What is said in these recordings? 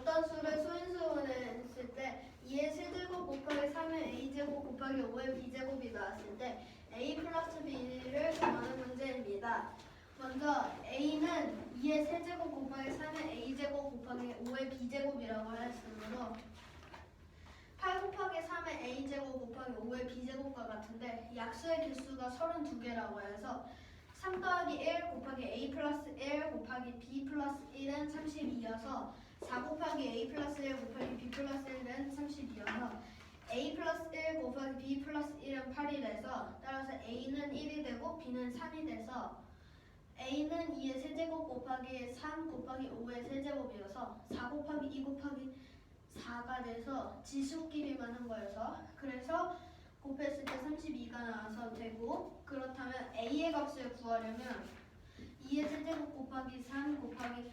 어떤 수를 소인수분해 했을 때 2의 세제곱 곱하기 3의 a제곱 곱하기 5의 b제곱이 나왔을 때 a 플러스 b를 구하는 문제입니다. 먼저 a는 2의 세제곱 곱하기 3의 a제곱 곱하기 5의 b제곱이라고 하였으므로 8 곱하기 3의 a제곱 곱하기 5의 b제곱과 같은데 약수의 개수가 32개라고 해서 3 더하기 1 곱하기 a 플러스 1 곱하기 b 플러스 1은 32여서 4 곱하기 a 플러스 1 곱하기 b 플러스 1은 32여서 a 플러스 1 곱하기 b 플러스 1은 8이 돼서 따라서 a는 1이 되고 b는 3이 돼서 a는 2의 세제곱 곱하기 3 곱하기 5의 세제곱이어서 4 곱하기 2 곱하기 4가 돼서 지수끼리만 한 거여서 그래서 곱했을 때 32가 나와서 되고 그렇다면 a의 값을 구하려면 2의 세제곱 곱하기 3 곱하기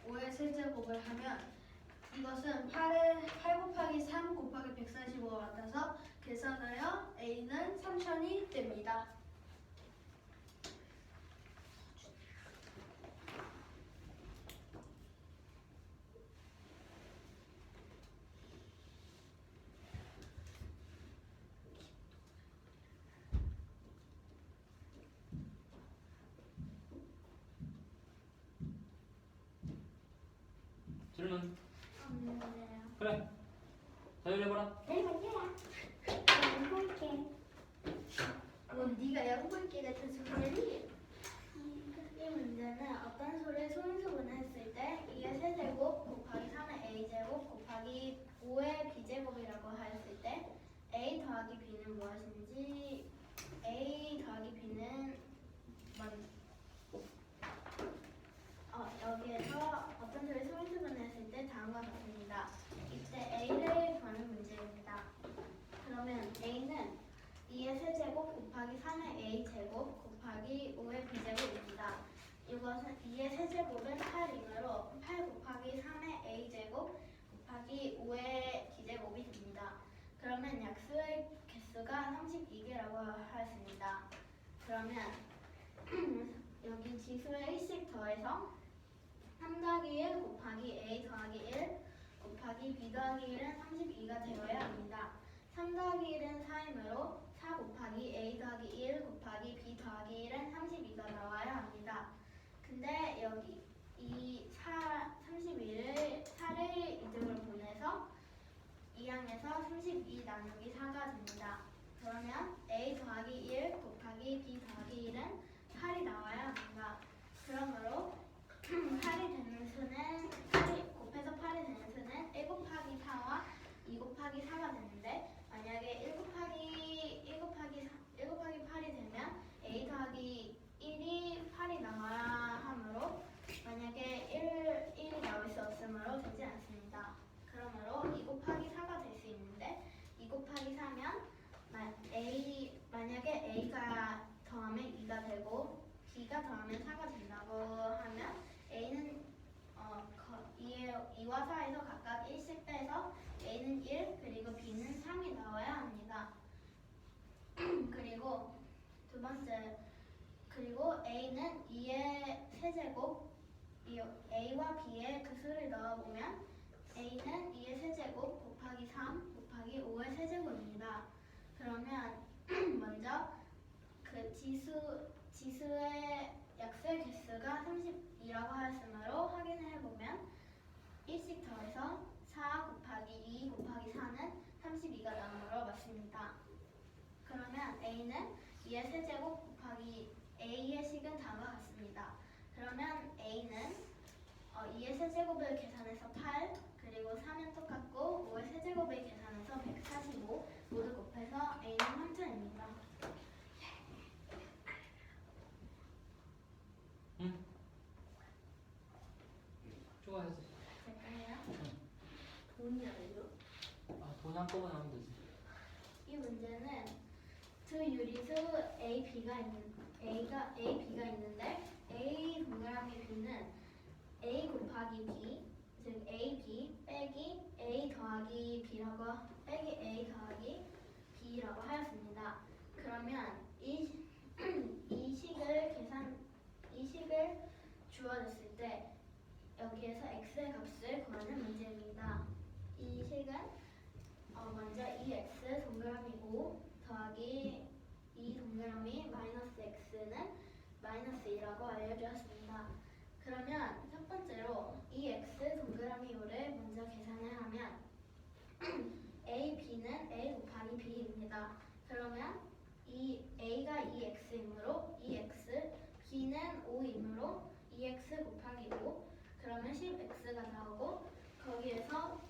5의 세제곱을 하면 이것은 8 곱하기 3 곱하기 145가 같아서 계산하여 a는 3000이 됩니다. 질문. 없는데요. 그래. 자율해봐라. 네, 맞아요. 양볼게. 뭐 네가 양볼기 같은 소리니? 이 문제는 어떤 수를 소인수분해 했을 때 2의 세제곱 곱하기 3의 a제곱 곱하기 5의 b제곱이라고 하였을 때 a 더하기 b는 무엇인지 a 더하기 b는 여기에서 어떤 수를 소인수분해 했을 때 다음과 같습니다. 이때 a를 구하는 문제입니다. 그러면 a는 2의 세제곱 곱하기 3의 a제곱 곱하기 5의 b제곱입니다. 이것은 2의 세제곱은 8이므로 8 곱하기 3의 a제곱 곱하기 5의 b제곱이 됩니다. 그러면 약수의 개수가 32개라고 하였습니다. 그러면 여기 지수에 1씩 더해서 3 더하기 1 곱하기 a 더하기 1 곱하기 b 더하기 1은 32가 되어야 합니다. 3 더하기 1은 4이므로 4 곱하기 a 더하기 1 곱하기 b 더하기 1은 32가 나와야 합니다. 근데 여기 이 32를 4를 이쪽으로 보내서 2항에서 32 나누기 4가 됩니다. 그러면 a 더하기 1 곱하기 b 더하기 1은 8이 나와야 합니다. 그러므로 8이 되는 수는 8이 곱해서 8이 되는 수는 1 곱하기 4와 2 곱하기 4가 되는데 만약에 1 곱하기 8이 되면 a 더하기 1이 8이 나와야 하므로 만약에 1이 나올 수 없으므로 되지 않습니다. 그러므로 2 곱하기 4가 될 수 있는데 2 곱하기 4면 만약에 a가 더하면 2가 되고 b가 더하면 4가 된다고 하면 a는 2와 4에서 각각 1씩 빼서 a는 1 그리고 b는 3이 나와야 합니다. 그리고 두 번째 그리고 a는 2의 세제곱 a와 b의 그 수를 넣어보면 a는 2의 세제곱 곱하기 3 곱하기 5의 세제곱입니다. 그러면 먼저 그 지수의 약수의 개수가 32라고 하였으므로 확인을 해보면 1씩 더해서 4 곱하기 2 곱하기 4는 32가 나오므로 맞습니다. 그러면 a는 2의 세제곱 곱하기 a의 식은 다음과 같습니다. 그러면 a는 2의 세제곱을 계산해서 8 그리고 3은 똑같고 5의 세제곱을 계산해서 145 모두 곱해서 a는 3000입니다. 응. 좋아야지. 될까요? 돈이 아니요? 돈 한꺼번에 하면 되지. 이 문제는 두 유리수 A, B가 있는데 A 동그라미 B는 A 곱하기 B, 즉 A, B 빼기 A 더하기 B라고 하였습니다. 그러면 이 식을 주어졌을 때 여기에서 x의 값을 구하는 문제입니다. 이 식은 먼저 2x 동그라미 5 더하기 2 동그라미 마이너스 x는 마이너스 2라고 알려주었습니다. 그러면 첫 번째로 2x 동그라미 5를 먼저 계산을 하면 a, b는 a 곱하기 b입니다. 그러면 이 a가 2x이므로 2x, b는 5이므로 2x 곱하기 5 그러면 10x가 나오고 거기에서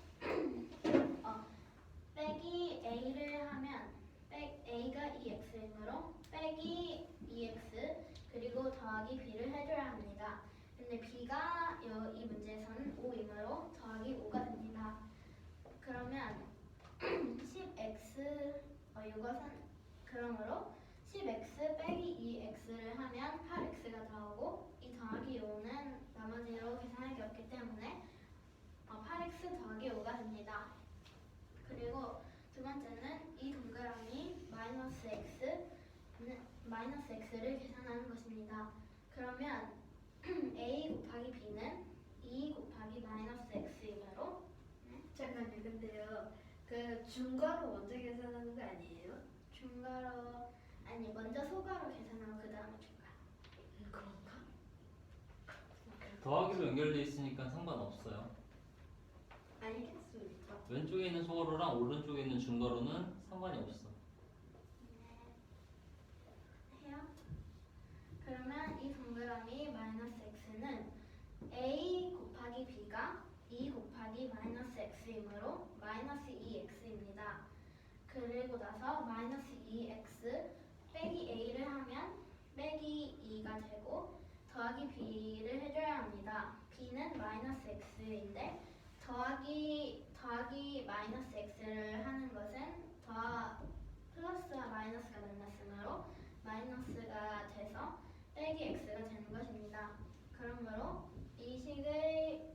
빼기 a를 하면 a가 2x이므로 빼기 2x 그리고 더하기 b를 해줘야 합니다. 근데 b가 이 문제에서는 5이므로 더하기 5가 됩니다. 그러면 10x 이것은 그러므로 10x 빼기 2x를 하면 8x가 나오고 이 더하기 5는 나머지로 계산할 게 없기 때문에 8x 더하기 5가 됩니다. 그리고 두 번째는 이 동그라미 마이너스 x를 계산하는 것입니다. 그러면 a 곱하기 b는 2 곱하기 마이너스 x이므로 잠깐만요. 근데요. 그 중괄호 먼저 계산하는 거 아니에요? 중괄호 아니 먼저 소괄호 계산하고 그 다음에 중괄호. 그런가? 더하기로 연결돼 있으니까 상관없어요. 알겠습니다. 왼쪽에 있는 소괄호랑 오른쪽에 있는 중괄호는 상관이 없어. 해요? 그러면 이 동그라미 마이너스 x는 a 곱하기 b가 2 곱하기 마이너스 x이므로 마이너스 2x입니다. 그리고 나서 마이너스 2x 빼기 a를 하면 빼기 2가 되고 더하기 b를 해줘야 합니다. b는 마이너스 x인데 더하기 마이너스 x를 하는 것은 플러스와 마이너스가 만났으므로 마이너스가 돼서 빼기 x가 되는 것입니다. 그러므로 이 식을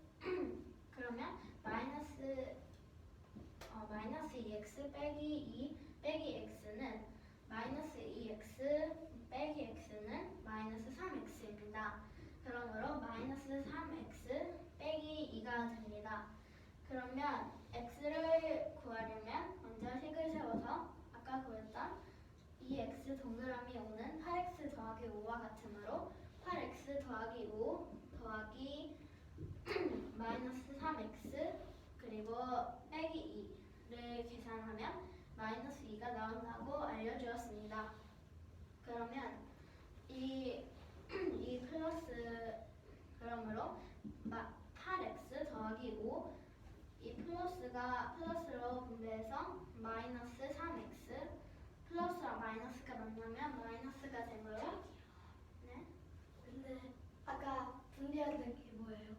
그러면 마이너스 2x 빼기 2 빼기 x는 마이너스 2x 빼기 x는 마이너스 3x입니다. 그러므로 마이너스 3x 빼기 2가 됩니다. 그러면 x를 구하려면 먼저 식을 세워서 아까 구했던 2x 동그라미 5는 8x 더하기 5와 같으므로 8x 더하기 5 더하기 마이너스 3x 그리고 빼기 2를 계산하면 마이너스 2가 나온다고 알려주었습니다. 그러면 이 플러스 그러므로 8x 더하기 5 이 플러스가 플러스로 분배해서 마이너스 3x 플러스와 마이너스가 만나면 마이너스가 되고요. 네? 근데 아까 분배한다는 게 뭐예요?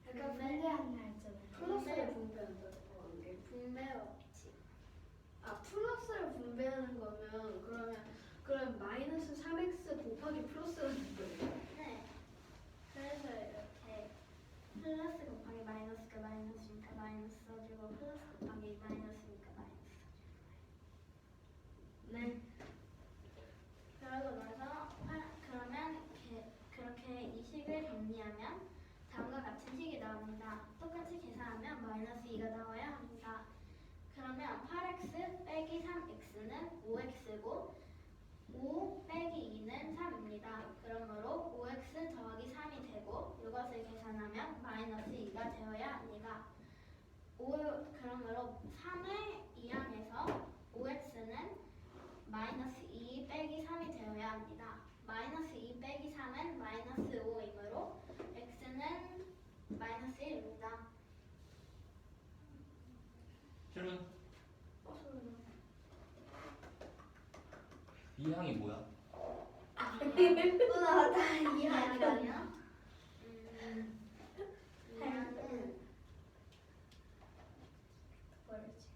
아까 분배? 분배한다 했잖아요. 플러스를 분배. 분배한다고 하는 게. 분배였지. 플러스를 분배하는 거면 그럼 마이너스 3x 곱하기 플러스가 되는 거예요? 네. 그래서 이렇게 플러스 곱하기 마이너스가 마이너스니까 마이너스 써주고 플러스 곱하기 마이너스니까 마이너스 써주고. 네. 그러고 나서 그러면 그렇게 이 식을 정리하면 다음과 같은 식이 나옵니다. 똑같이 계산하면 마이너스 2가 나와야 합니다. 그러면 8x 빼기 3x는 5x고 5 빼기 2는 3입니다. 그러므로 5x 더하기 3이 되고 이것을 계산하면 마이너스 2가 되어야 합니다. 그러므로 3을 2항에서 5x는 마이너스 2 빼기 3이 되어야 합니다. 마이너스 2 빼기 3은 마이너스 5이므로 x는 마이너스 1입니다. 질문. 이 항이 뭐야? 또 나왔다. 이항이요? 이항은 뭐였지?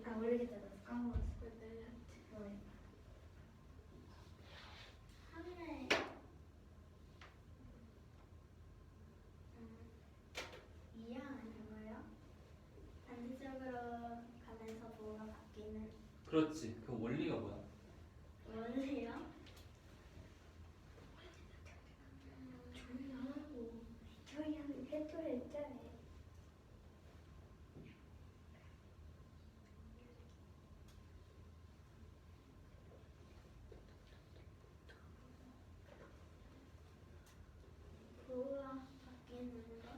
항을 모르겠다. 나 까먹었어. 뭐예요? 항을 앞으로 가면서 부호가 바뀌는 그렇지. 그 원리가 뭐야? 원리요? 조용히 하라고. 저희 한 개토 했잖아요. 부호가 바뀌는 거?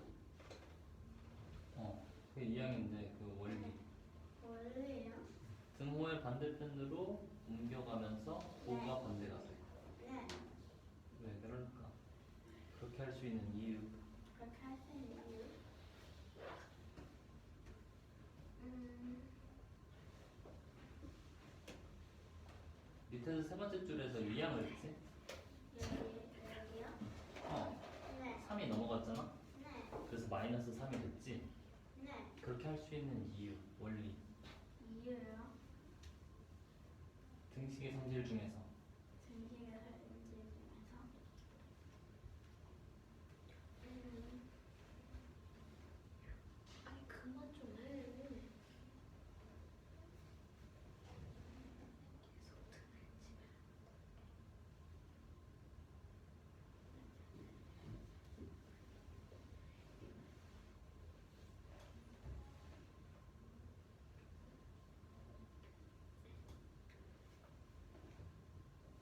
그 2학년인데 그 원리. 원리요? 등호의 반대편으로 옮겨가면서 부호가 반대가 돼. 네. 왜 그럴까? 그렇게 할 수 있는 이유. 그렇게 할 수 있는 이유? 밑에서 세 번째 줄에서 위양을 했지? 여기요? 네. 3이 넘어갔잖아? 네. 그래서 마이너스 3이 됐지? 네. 그렇게 할 수 있는 이유, 원리. 이유요? 등식의 성질 중에서. 등식의 문제 중에서 아니 그만 좀 해.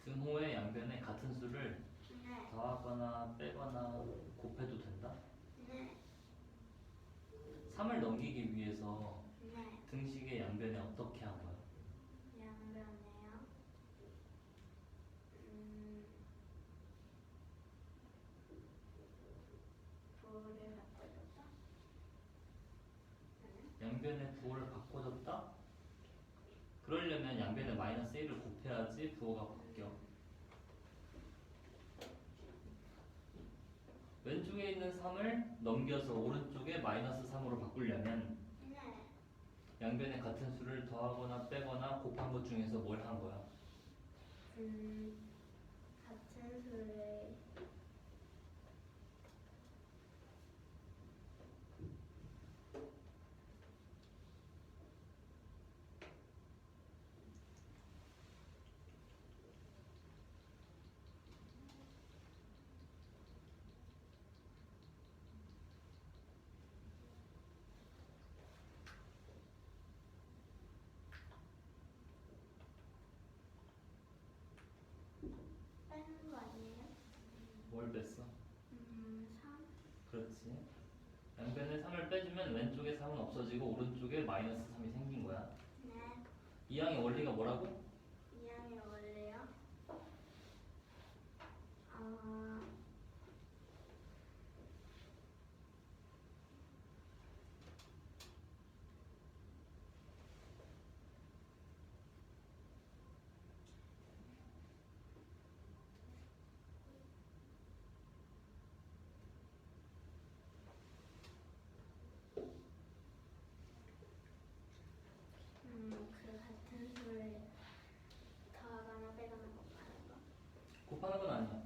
등호의 양변에 같은 수를 네. 더하거나 빼거나 곱해도 된다? 네. 3을 넘기기 위해서 네. 등식의 양변에 어떻게 한 거야? 양변에요. 부호를 바꿔줬다. 양변의 부호를 바꿔줬다? 그러려면 양변에 마이너스 1을 곱해야지 부호가 바뀌어. 왼쪽에 있는 3을 넘겨서 오른쪽에 마이너스 3으로 바꾸려면 네. 양변에 같은 수를 더하거나 빼거나 곱한 것 중에서 뭘 한 거야? 같은 수를 빼는 거 아니에요? 뭘 뺐어? 3. 그렇지. 양변에 3을 빼주면 왼쪽에 3은 없어지고 오른쪽에 마이너스 3이 생긴 거야. 네. 이 항의 원리가 뭐라고? 이항의 원리요? 그 같은 수를 더하거나 빼거나 곱하는 거. 곱하는 건 아니야.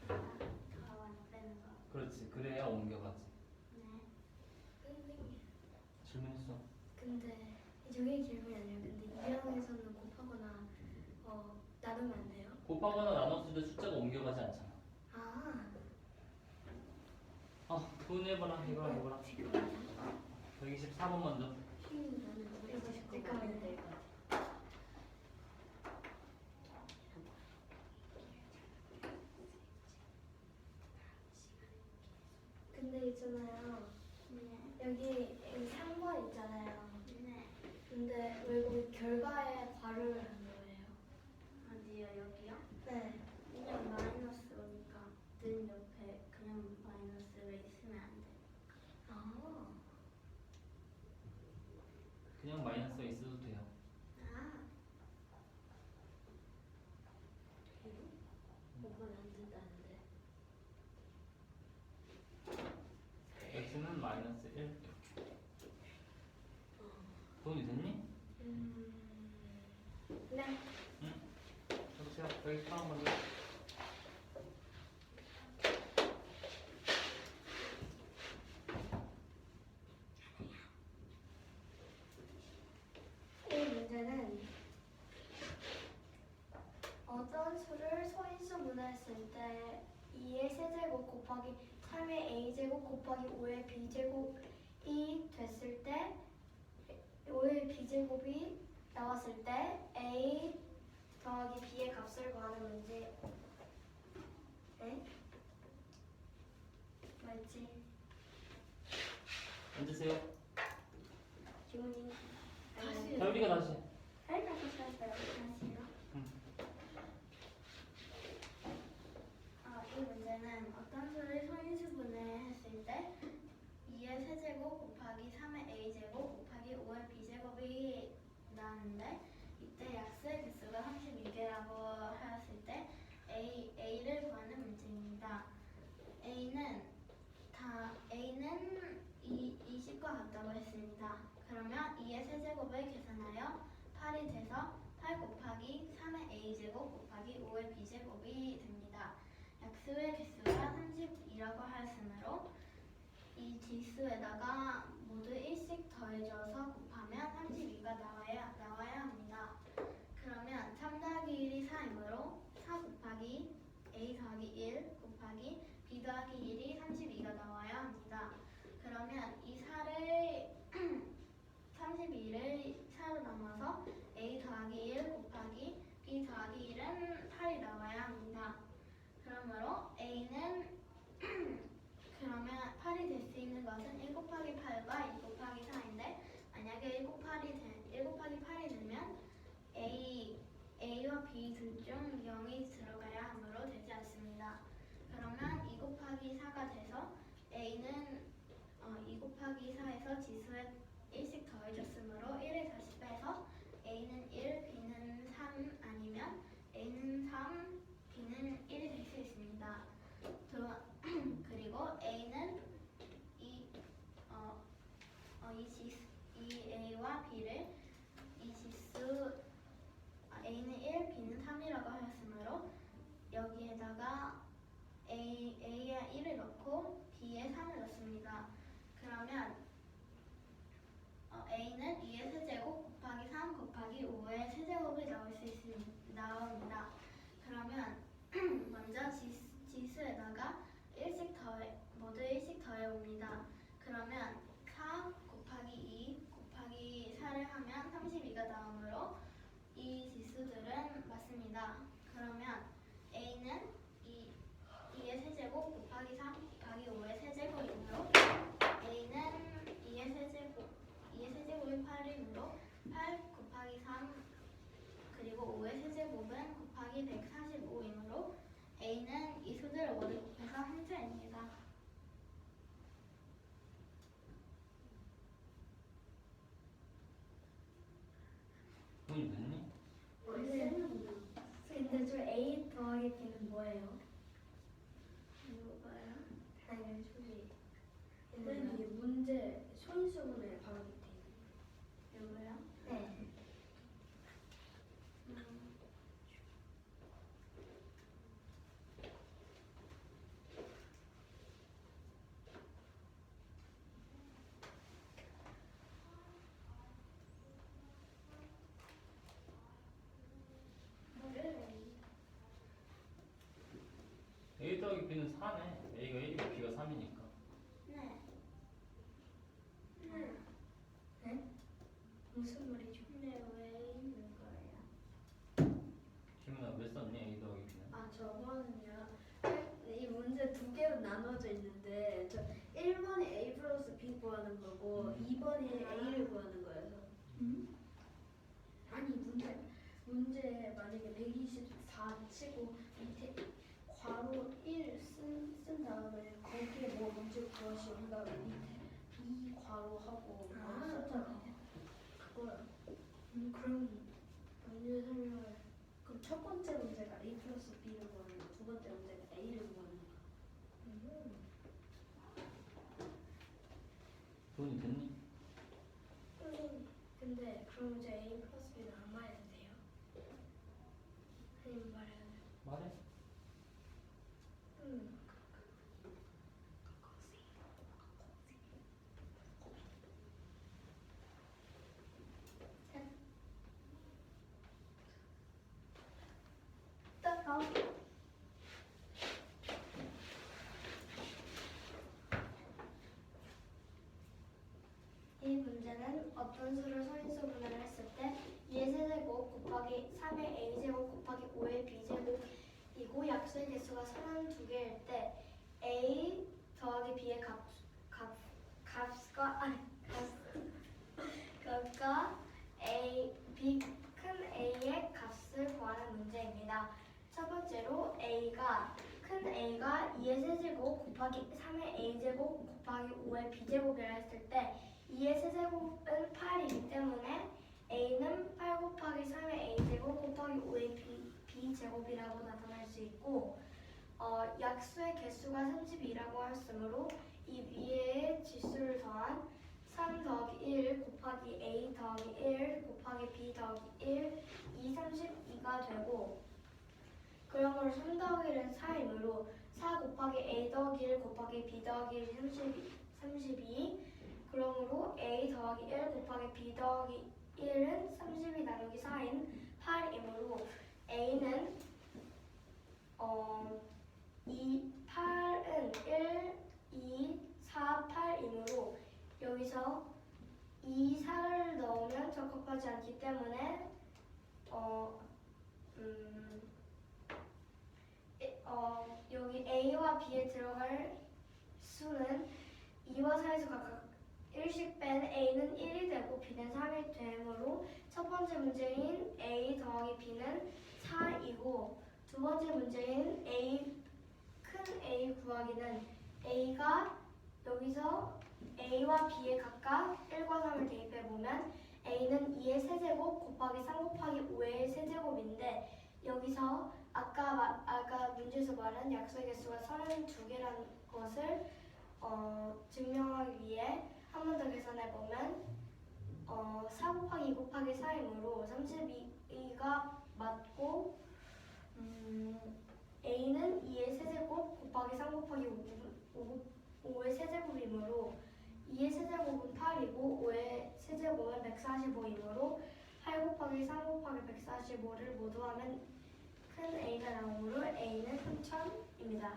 더하거나 빼는 거. 그렇지. 그래야 옮겨가지. 네. 선생님. 질문했어. 근데 저게 질문이 아니라 근데 이항에서는 곱하거나 나누면 안 돼요? 곱하거나 나눴을 때 숫자가 옮겨가지 않잖아. 아. 돈 해봐라. 이거랑 이거랑. 124번 먼저. 잠깐만요. 근데 있잖아요. 네. 여기 3번 있잖아요. 네. 근데 왜 거기 결과에 괄호를 한 거예요? 어디요? 여기요? 네. 그냥 마이너스 오니까 는 옆에 그냥 마이너스가 있으면 안 돼. 아. 그냥 마이너스가 있어도 돼요. 아. 오빠는 안 된다는데. x는 마이너스 1. 돈이 됐니? 네. 응. 여보세요. 124번 먼저. 나왔을 때 2의 세제곱 곱하기 3의 a제곱 곱하기 5의 b제곱이 됐을 때 5의 b제곱이 나왔을 때 a 더하기 b의 값을 구하는 문제. 네? 맞지? 앉으세요. 지훈이 다시. 다율이가 다시. 살짝 하실까요? 다시요. 이 문제는 어떤 수를 소인수분해 했을 때 2의 세제곱 곱하기 3의 a제곱 곱하기 5의 b제곱이 나왔는데 이때 약수의 개수가 32개라고 하였을 때 a를 구하는 문제입니다. a는 20과 같다고 했습니다. 그러면 2의 세제곱을 계산하여 8이 돼서 8 곱하기 3의 a제곱 곱하기 5의 b제곱이 됩니다. 약수의 개수가 32라고 하였으므로 이 지수에다가 모두 1씩 더해져서 곱하면 32가 나와야 합니다. 그러면 3 더하기 1이 4이므로 4 곱하기 a 더하기 1 곱하기 b 더하기 1이 32가 나와야 합니다. 그러면 이 32를 4로 나눠서 a 더하기 1 곱하기 b 더하기 1은 8이 나와야 합니다. 그러므로 a는 그러면 8이 될 수 있는 것은 1 곱하기 8과 2 곱하기 4인데 만약에 1 곱하기 8이 되면 a와 b 둘 중 0이 들어가야 하므로 되지 않습니다. 그러면 2 곱하기 4가 돼서 a는 2 곱하기 4에서 지수에 1씩 더해졌으므로 1을 다시 빼서 a는 1, b는 3 아니면 a는 3, b는 1이 될 수 있습니다. 그리고 a는 이 a와 b를 이 지수 a는 1, b는 3이라고 하였으므로 여기에다가 a에 1을 넣고 b에 3을 넣습니다. 그러면 a는 2의 세제곱 곱하기 3 곱하기 5의 세제곱이 나옵니다. 그러면 먼저 지수에다가 모두 1씩 더해봅니다. 그러면 4 곱하기 2 곱하기 4를 하면 32가 나오므로 이 지수들은 맞습니다. 그러면 a는 2의 세제곱 곱하기 3 곱하기 5의 세제곱이므로 a는 2의 세제곱이 8이므로 8 곱하기 3 그리고 5의 세제곱은 곱하기 145이므로 a는 이 수들을 모두 곱해서 함수입니다. 돈이 됐니? 근데 저 a 더하기 b는 뭐예요? 이거요? 아니 소리. 선생님, 이 문제 소인수분해 바로 밑에 있는 이거요? 네. a 더하기 b는 4네. a가 1이고 b가 3이니까. 네. 네? 무슨 말이죠? 근데 왜 있는 거예요? 지문아 왜 썼니? a 더하기 b는? 아, 저거는요. 이 문제 두 개로 나눠져 있는데 저 1번이 a 플러스 b 구하는 거고 2번이 a를 구하는 거여서. 아니 문제 만약에 124 치고 밑에 괄호 1 쓴 다음에 거기에 뭐 문제 구하시 온 다음에 밑에 2 괄호 하고 썼잖아. 그거야. 그럼 문제 설명을 그럼 첫 번째 문제가 a 플러스 b를 구하는 거, 두 번째 문제가 a를 구하는 거. 돈이 됐니? 선생님, 근데 그럼 이제 a 플러스 b는 안 말해도 돼요? 아니면 말해야 돼요? 말해. 따가 문제는 어떤 수를 소인수 분해를 했을 때 2의 세제곱 곱하기 3의 a제곱 곱하기 5의 b제곱이고 약수의 개수가 32개일 때 a 더하기 b의 값과 큰 A의 값을 구하는 문제입니다. 첫 번째로 큰 A가 2의 세제곱 곱하기 3의 A제곱 곱하기 5의 B제곱이라 했을 때 2의 세제곱은 8이기 때문에 A는 8 곱하기 3의 A제곱 곱하기 5의 B제곱이라고 나타낼 수 있고 약수의 개수가 32라고 하였으므로 이 위에 지수를 더한 3 더하기 1 곱하기 A 더하기 1 곱하기 B 더하기 1 2, 32가 되고 그러므로 3 더하기 1은 4이므로 4 곱하기 A 더하기 1 곱하기 B 더하기 1 32 그러므로 A 더하기 1 곱하기 B 더하기 1은 32 나누기 4인 8이므로 A는 8은 1, 2, 4, 8이므로 여기서 2, 4를 넣으면 적합하지 않기 때문에 여기 A와 B에 들어갈 수는 2와 4에서 각각 1씩 뺀 A는 1이 되고 B는 3이 되므로 첫 번째 문제인 A 더하기 B는 4이고 두 번째 문제인 큰 A 구하기는 A가 여기서 A와 B에 각각 1과 3을 대입해보면 A는 2의 세제곱 곱하기 3 곱하기 5의 세제곱인데 여기서 아까 문제에서 말한 약수의 개수가 32개라는 것을 증명하기 위해 한 번 더 계산해보면 4 곱하기 2 곱하기 4이므로 32가 맞고 A는 2의 세제곱 곱하기 3 곱하기 5의 세제곱이므로 2의 세제곱은 8이고 5의 세제곱은 145이므로 8 곱하기 3 곱하기 145를 모두 하면 큰 A가 나오므로 A는 3000입니다.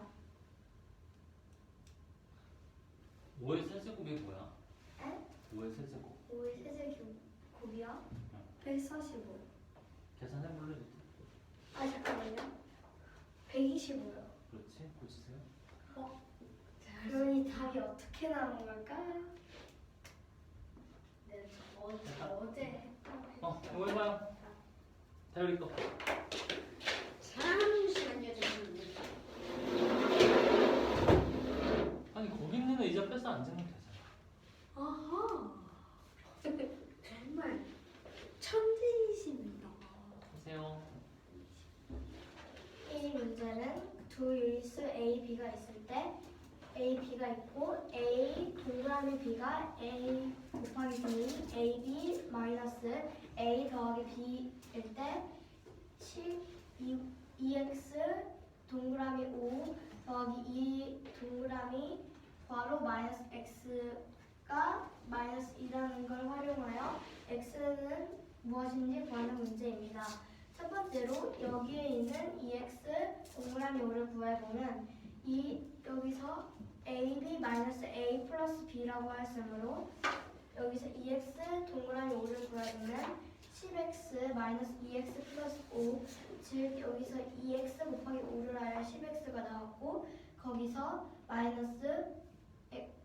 5의 세제곱이 뭐야? 에? 5의 세제곱. 5의 세제곱이요? 145. 계산해볼래? 아 잠깐만요. 125요. 그렇지. 고치세요. 그럼 이 답이 어떻게 나오는 걸까요? 네, 어제 했던 이거 해봐요. 다율이 거. 잠시만요, 죄송합니다. 아니 거기 있는 거 이제 뺏어 안 재면 되잖아. 아하. 정말 천재이십니다. 하세요. 이 문제는 두 유리수 A, B가 있을 때 A, B가 있고 A 동그라미 B가 A 곱하기 B, AB 마이너스 A 더하기 B일 때 2X 동그라미 5 더하기 2 동그라미 괄호 마이너스 X가 마이너스 2라는 걸 활용하여 X는 무엇인지 구하는 문제입니다. 첫 번째로 여기에 있는 2x 동그라미 5를 구해보면 여기서 ab 마이너스 a 플러스 b라고 하였으므로 여기서 2x 동그라미 5를 구해보면 10x 마이너스 2x 플러스 5 즉 여기서 2x 곱하기 5를 하여 10x가 나왔고 거기서 마이너스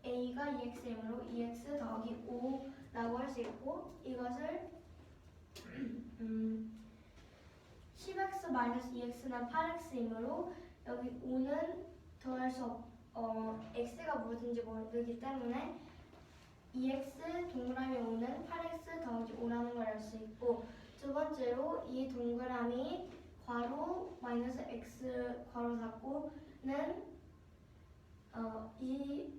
a가 2x이므로 2x 더하기 5라고 할 수 있고 이것을 10x 마이너스 2x는 8x이므로 여기 5는 더할 수 x가 무엇인지 모르기 때문에 2x 동그라미 5는 8x 더하기 5라는 걸 알 수 있고 두 번째로 이 동그라미 괄호 마이너스 x 괄호 닫고는 이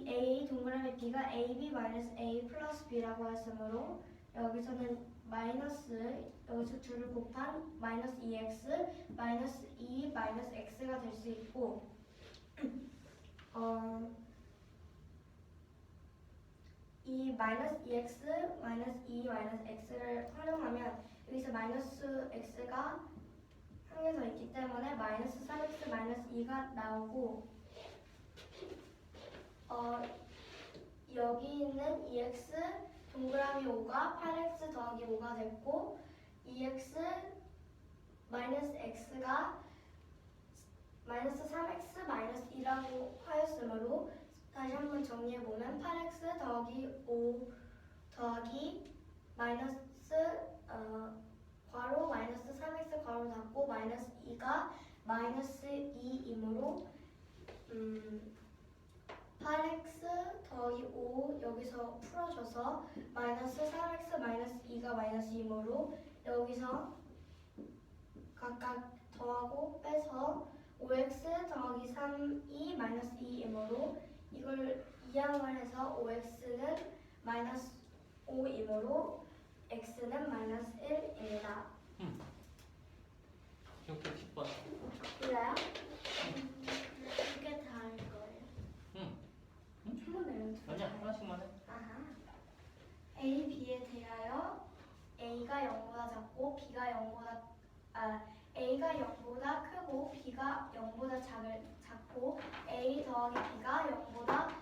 a 동그라미 b가 ab 마이너스 a 플러스 b라고 했으므로 여기서는 마이너스 여기서 둘을 곱한 마이너스 2x 마이너스 2 마이너스 x가 될 수 있고 이 마이너스 2x 마이너스 2 마이너스 x를 활용하면 여기서 마이너스 x가 한 개 더 있기 때문에 마이너스 3x 마이너스 2가 나오고 여기 있는 그러면 2x 동그라미 5가 8x 더하기 5가 됐고 2x 마이너스 x가 마이너스 3x 마이너스 2라고 하였으므로 다시 한번 정리해보면 8x 더하기 5 더하기 마이너스 괄호 마이너스 3x 괄호 닫고 마이너스 2가 마이너스 2이므로 8x 더하기 5 여기서 풀어줘서 마이너스 3x 마이너스 2가 마이너스 2이므로 여기서 각각 더하고 빼서 5x 더하기 3이 마이너스 2이므로 이걸 이항을 해서 5x는 마이너스 5이므로 x는 마이너스 1입니다. 이렇게 10번. 그래요? 이게 다 할 거예요? 응. 한번 내면 아니야, 하나씩만 해. 아하. A, B에 대하여 A가 0보다 작고 B가 0보다 A가 0보다 크고 B가 0보다 작고 A 더하기 B가 0보다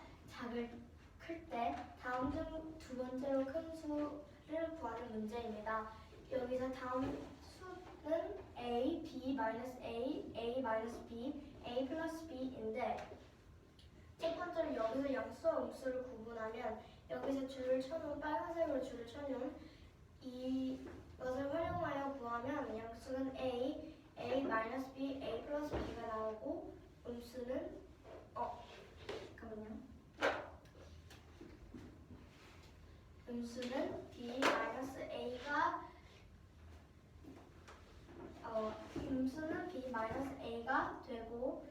클 때 다음 중 두 번째로 큰 수를 구하는 문제입니다. 여기서 다음 수는 A, B 마이너스 A, A 마이너스 B, A 플러스 B인데 첫 번째로 여기서 양수와 음수를 구분하면 여기서 줄을 쳐놓은 빨간색으로 줄을 쳐놓은 이것을 활용하여 구하면 양수는 A, A 마이너스 B, A 플러스 B가 나오고 음수는 잠깐만요. 음수는 B 마이너스 A가 음수는 B 마이너스 A가 되고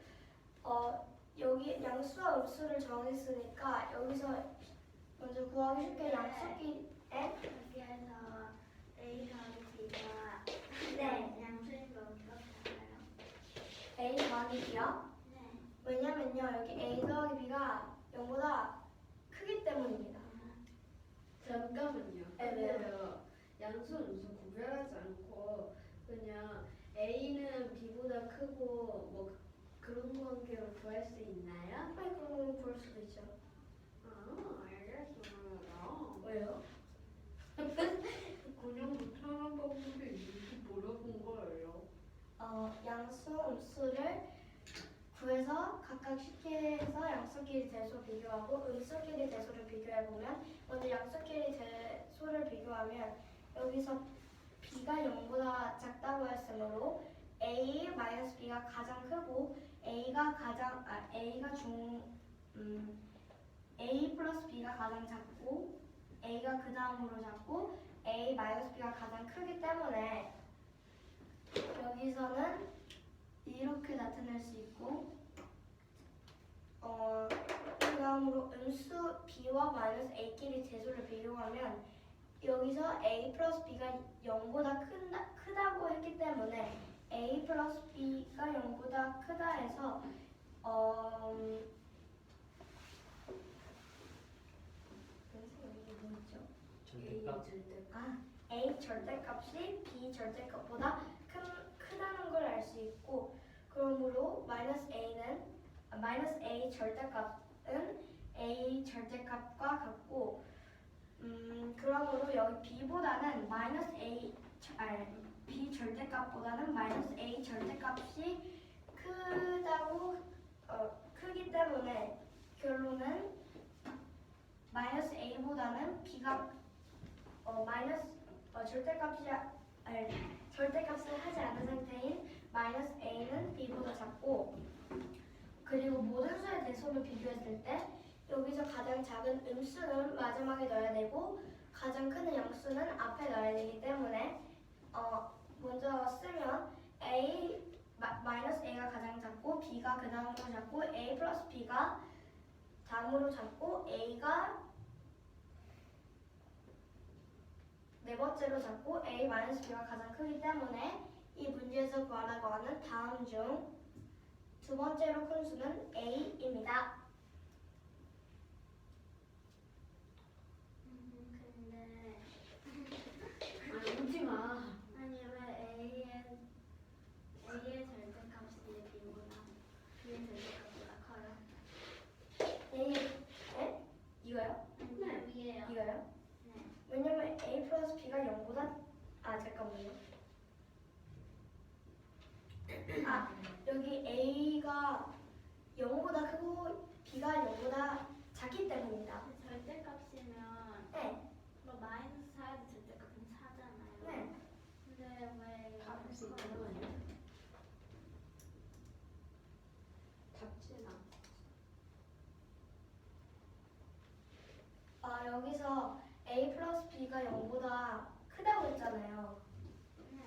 여기 양수와 음수를 정했으니까 여기서 먼저 구하기 쉽게 양수끼리에 여기에서 A 더하기 B가 네. 양수인 거 어떻게 알아요? A 더하기 B요? 네. 왜냐면요 여기 A 더하기 B가 0보다 크기 때문입니다. 잠깐만요. 네, 왜요? 근데요, 양수, 음수 구별하지 않고 그냥 A는 B보다 크고 뭐 그런 관계로 구할 수 있나요? 아니 그럼 구할 수도 있죠. 알겠어요. 왜요? 그냥 못하는 방법이 있는지 물어본 거예요. 양수, 음수를 구해서 각각 쉽게 해서 양수끼리 대소 비교하고 음수끼리 대소를 비교해보면 먼저 양수끼리 대소를 비교하면 여기서 b가 0보다 작다고 했으므로 a-b가 가장 크고 a가 a 플러스 b가 가장 작고 a가 그 다음으로 작고 a-b가 가장 크기 때문에 여기서는 이렇게 나타낼 수 있고 그 다음으로 음수 b와 마이너스 a끼리 대소를 비교하면 여기서 a 플러스 b가 0보다 크다고 했기 때문에 a 플러스 b가 0보다 크다 해서 이게 뭐였죠? 절대값. A 절대값이 B 절대값보다 크다는 걸 알 수 있고 그러므로 마이너스 A 절대값은 A 절대값과 같고 그러므로 여기 B보다는 B 절대값보다는 마이너스 A 절대값이 크기 때문에 결론은 마이너스 A보다는 B가 절대값을 하지 않은 상태인 마이너스 A는 B보다 작고 그리고 모든 수의 대소를 비교했을 때 여기서 가장 작은 음수는 마지막에 넣어야 되고 가장 큰 양수는 앞에 넣어야 되기 때문에 먼저 쓰면 마이너스 A가 가장 작고 B가 그 다음으로 작고 A 플러스 B가 다음으로 작고 A가 네 번째로 작고 A 마이너스 B가 가장 크기 때문에 이 문제에서 구하라고 하는 다음 중 두 번째로 큰 수는 A입니다. 근데 웃지 마. 아니 왜 A의 절대값이 B보다 B의 절대값보다 커요? A 이거요? 네. 위에 B가 0보다 잠깐만요. 여기 A가 0보다 크고 B가 0보다 작기 때문입니다. 절대값이면 네. 뭐 마이너스 4에도 절대값은 4잖아요. 네. 근데 왜 답할 수 있는 거 아니야? 답지나. 여기서 A 플러스 B가 0보다 크다고 했잖아요. 네.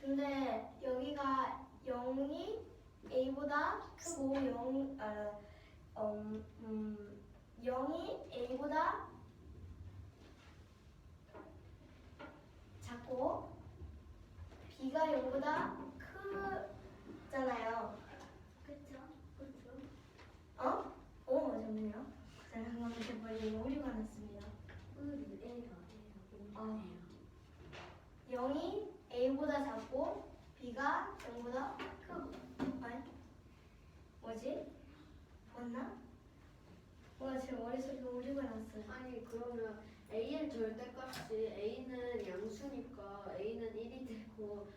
근데 여기가 0이 A보다 크고 0이 A보다 작고 B가 0보다 크잖아요. 그쵸? 그쵸? 잠깐만요. 제가 빨리 오류가 났습니다. 어. 0이 A보다 작고 B가 0보다 크고 뭐지? 맞나? 뭔가 제 머릿속에 오류가 났어요. 아니 그러면 A의 절대값이 A는 양수니까 A는 1이 되고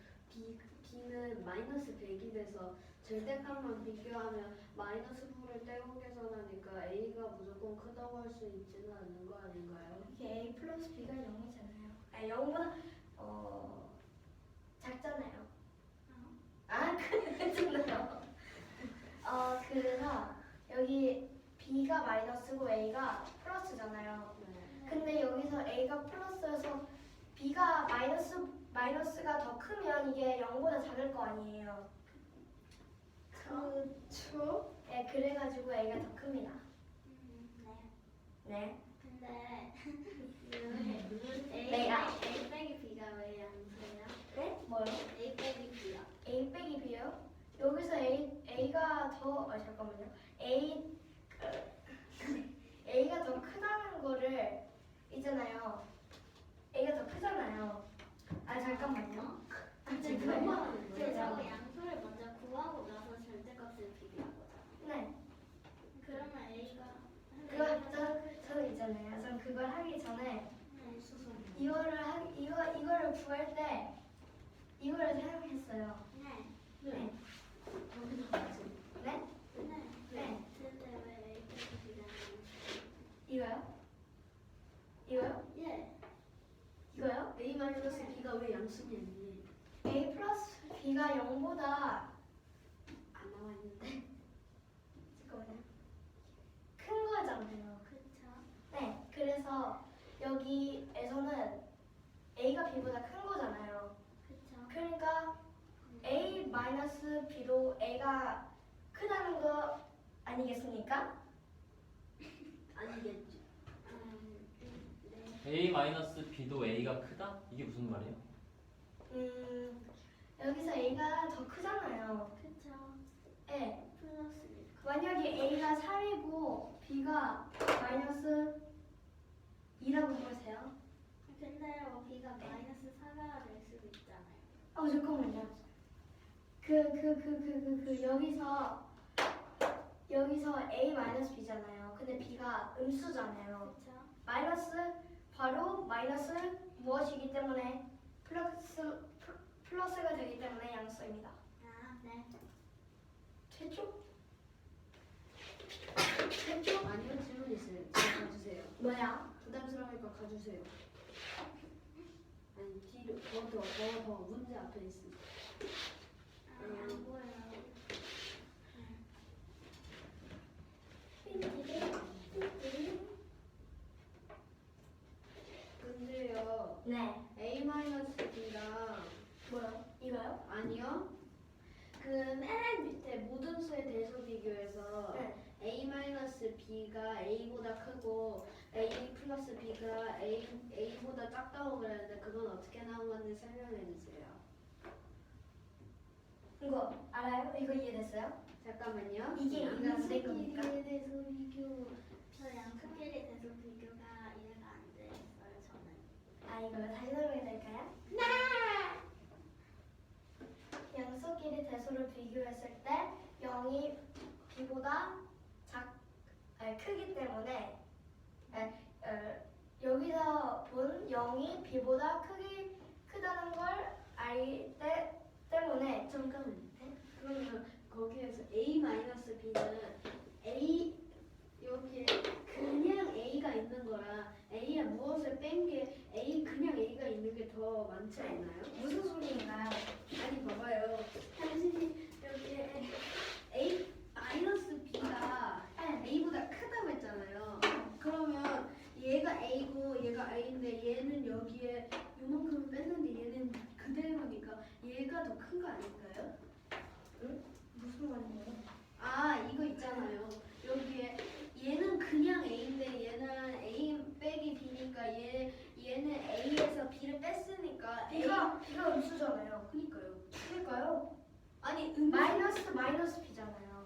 B는 마이너스 100이 돼서 절대값만 비교하면 마이너스 9를 떼고 계산하니까 A가 무조건 크다고 할 수 있지는 않는 거 아닌가요? 이게 A 플러스 B가 0이잖아요. 0보다 작잖아요. 크잖아요. 그래서 여기 B가 마이너스고 A가 플러스잖아요. 네. 근데 여기서 A가 플러스여서 B가 마이너스가 더 크면 이게 0보다 작을 거 아니에요. 그렇죠? 네, 그래가지고 A가 더 큽니다. 네. 네. 근데 내가. A 빼기 B가 왜 양수예요? 네? 뭐요? A 빼기 B요. A 빼기 B요? 여기서 A가 더 잠깐만요. A가 더 크다는 거를 있잖아요. A가 더 크잖아요. 잠깐만요. 근데 잠깐만요. 저거 양수를 먼저 구하고 나서 절대값을 비교한 거잖아요. 네. 그러면 A가 저는 있잖아요. 전 그걸 하기 전에 네. 이거를 구할 때 이거를 사용했어요. 네. 네. 여기서 맞지? 네? 네. 네. 근데 왜 A 빼기 B가 양수? 이거요? 이거요? 예. 이거요? A 마이너스 B가 왜 양수냐니? A 플러스 B가 0보다 안 나와 있는데. 잠깐만요. 큰 거잖아요. 그쵸. 네. 그래서 여기에서는 A가 B보다 큰 거잖아요. 그쵸. 그러니까 A 마이너스 B도 A가 크다는 거 아니겠습니까? 아니겠지. 네. A 마이너스 B도 A가 크다? 이게 무슨 말이에요? 여기서 A가 더 크잖아요. 그쵸. 네. 플러스니까. 만약에 A가 3이고 B가 마이너스 2라고 보세요. 근데 B가 마이너스 4가 될 수도 있잖아요. 잠깐만요. 여기서 A 마이너스 B잖아요. 근데 B가 음수잖아요. 그쵸. 마이너스 바로 마이너스 무엇이기 때문에 플러스가 되기 때문에 양수입니다. 네. 됐죠? 아니요 질문 있어요. 지금 가주세요. 뭐야? 부담스러우니까 가주세요. 아니 뒤로 더 문제 앞에 있습니다. 안 보여요. 근데요 네. A 마이너스 B랑 뭐요? 이거요? 아니요 그 맨 밑에 모든 수의 대소 비교에서 네. A 마이너스 B가 A보다 크고 A 플러스 B가 A보다 작다고 그랬는데 그건 어떻게 나온 건지 설명해 주세요. 이거 알아요? 이거 이해됐어요? 잠깐만요. 이게 이해가 안된 겁니까? 양수끼리의 대소 비교. 저 양수끼리 대소 비교가 이해가 안 됐어요, 저는. 이거 다시 설명해 드릴까요? 네. 양수끼리 대소를 비교했을 때 0이 B보다 크기 때문에 여기서 본 0이 b보다 크다는 걸 알 때 때문에 잠깐만요. 그러면 거기에서 A-B는 A 여기에 그냥 A가 있는 거랑 A에 무엇을 뺀 게 그냥 A가 있는 게 더 많지 않나요? 무슨 소리인가요? 아니 봐봐요. 당신이 여기에 A-B가 A보다 크다고 했잖아요. 그러면 얘가 A고 얘가 A인데 얘는 여기에 요만큼을 뺐는데 얘는 그대로니까 얘가 더 큰 거 아닐까요? 무슨 말이에요? 아 이거 있잖아요. 여기에 얘는 그냥 A인데 얘는 A 빼기 B니까 얘는 A에서 B를 뺐으니까 b가 음수잖아요. 그니까요. 그러니까요. 아니 마이너스 b잖아요.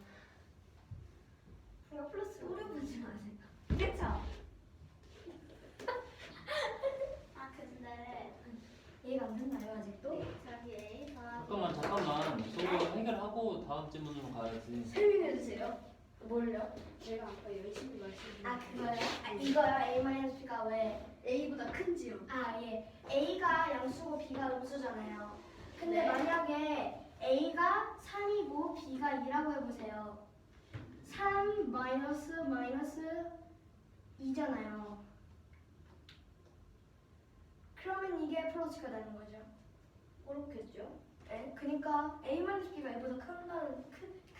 그러니까 플러스 뿌려보지 마세요. 그쵸? 아 근데 이해가 안 됐나요 아직도? 저기 A 더하기 잠깐만. 저거 해결하고 다음 질문으로 가야지. 설명해 주세요. 뭘요? 제가 아까 열심히 말씀드린 아 그거요? 아 이거요? A-b가 왜? A보다 큰지요. 아 예. A가 양수고 B가 음수잖아요. 근데 네. 만약에 A가 3이고 B가 2라고 해보세요. 3 마이너스 2잖아요. 그러면 이게 플러스가 되는 거죠. 그렇겠죠. 네? 그러니까 A-B가 A보다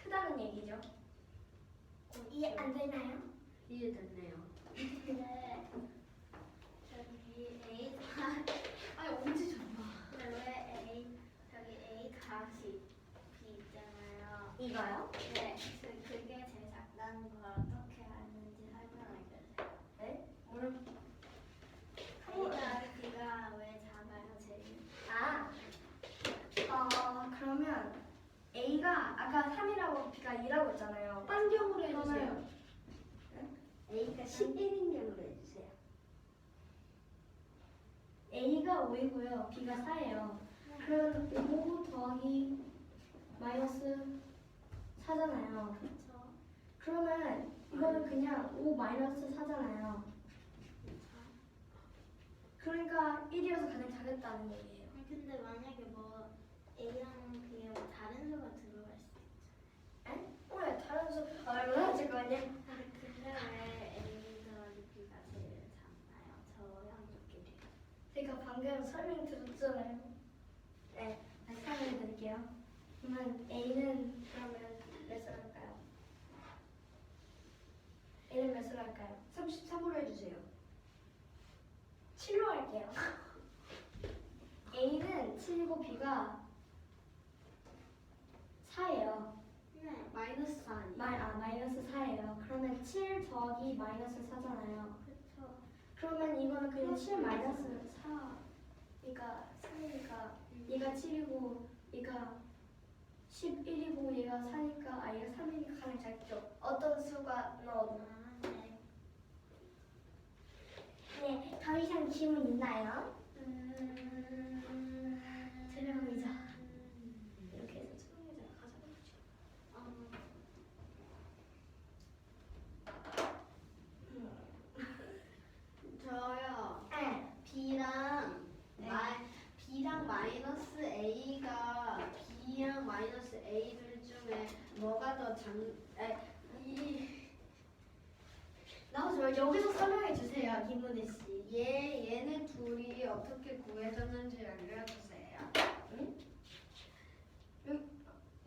크다는 얘기죠. 이해 안 되나요? 이해됐네요. 근데 저기 A 더하기 아니 언제 줬나? 근데 왜 저기 A 더하기 B 있잖아요. 이거요? 네, 그게 제일 작다는 걸 어떻게 아는지 설명해주세요. 네? 오늘 A 더하기 B가 왜 작아요, 제일? 그러면 A가 아까 3이라고 B가 2라고 했잖아요. 딴경으로 해주세요. A가 11인 경으로 해주세요. A가 5이고요. B가 4예요. 그러면 5 더하기 마이너스 4잖아요. 그쵸? 그러면 이거는 그냥 5 마이너스 4잖아요. 그러니까 1이어서 가장 작았다는 얘기예요. 근데 만약에 뭐 A랑 B에 뭐 다른 수가 들어갈 수도 있죠. 에? 왜 다른 수 얼마나 잠깐만요. 근데 왜 A 더하기 B가 제일 작나요? 저 양쪽끼리. 제가 방금 설명드렸잖아요. 네, 다시 설명드릴게요. 그러면 A는 그러면 몇을 할까요? A는 몇을 할까요? 33으로 해주세요. 7로 할게요. A는 7이고 B가 4예요. 네, 마이너스 4 아니에요? 마이너스 4예요. 그러면 7 더하기 마이너스 4잖아요. 그쵸. 그러면 이거는 그냥 7 마이너스 4. 그러니까 3이니까 얘가 7이고 얘가 11이고 얘가 4니까 얘가 3이니까 가장 작죠. 어떤 수가 넣어도. 아, 네. 네, 더 이상 질문 있나요? 들어보자. 이렇게 해서 초롱의자 가져가죠. 저요. 네. B랑 네. B랑 마이너스 A가 B랑 마이너스 A들 중에 뭐가 더 나오지 여기서 설명해 주세요, 김문혜 씨. 얘네 둘이 어떻게 구해졌는지 알려주세요.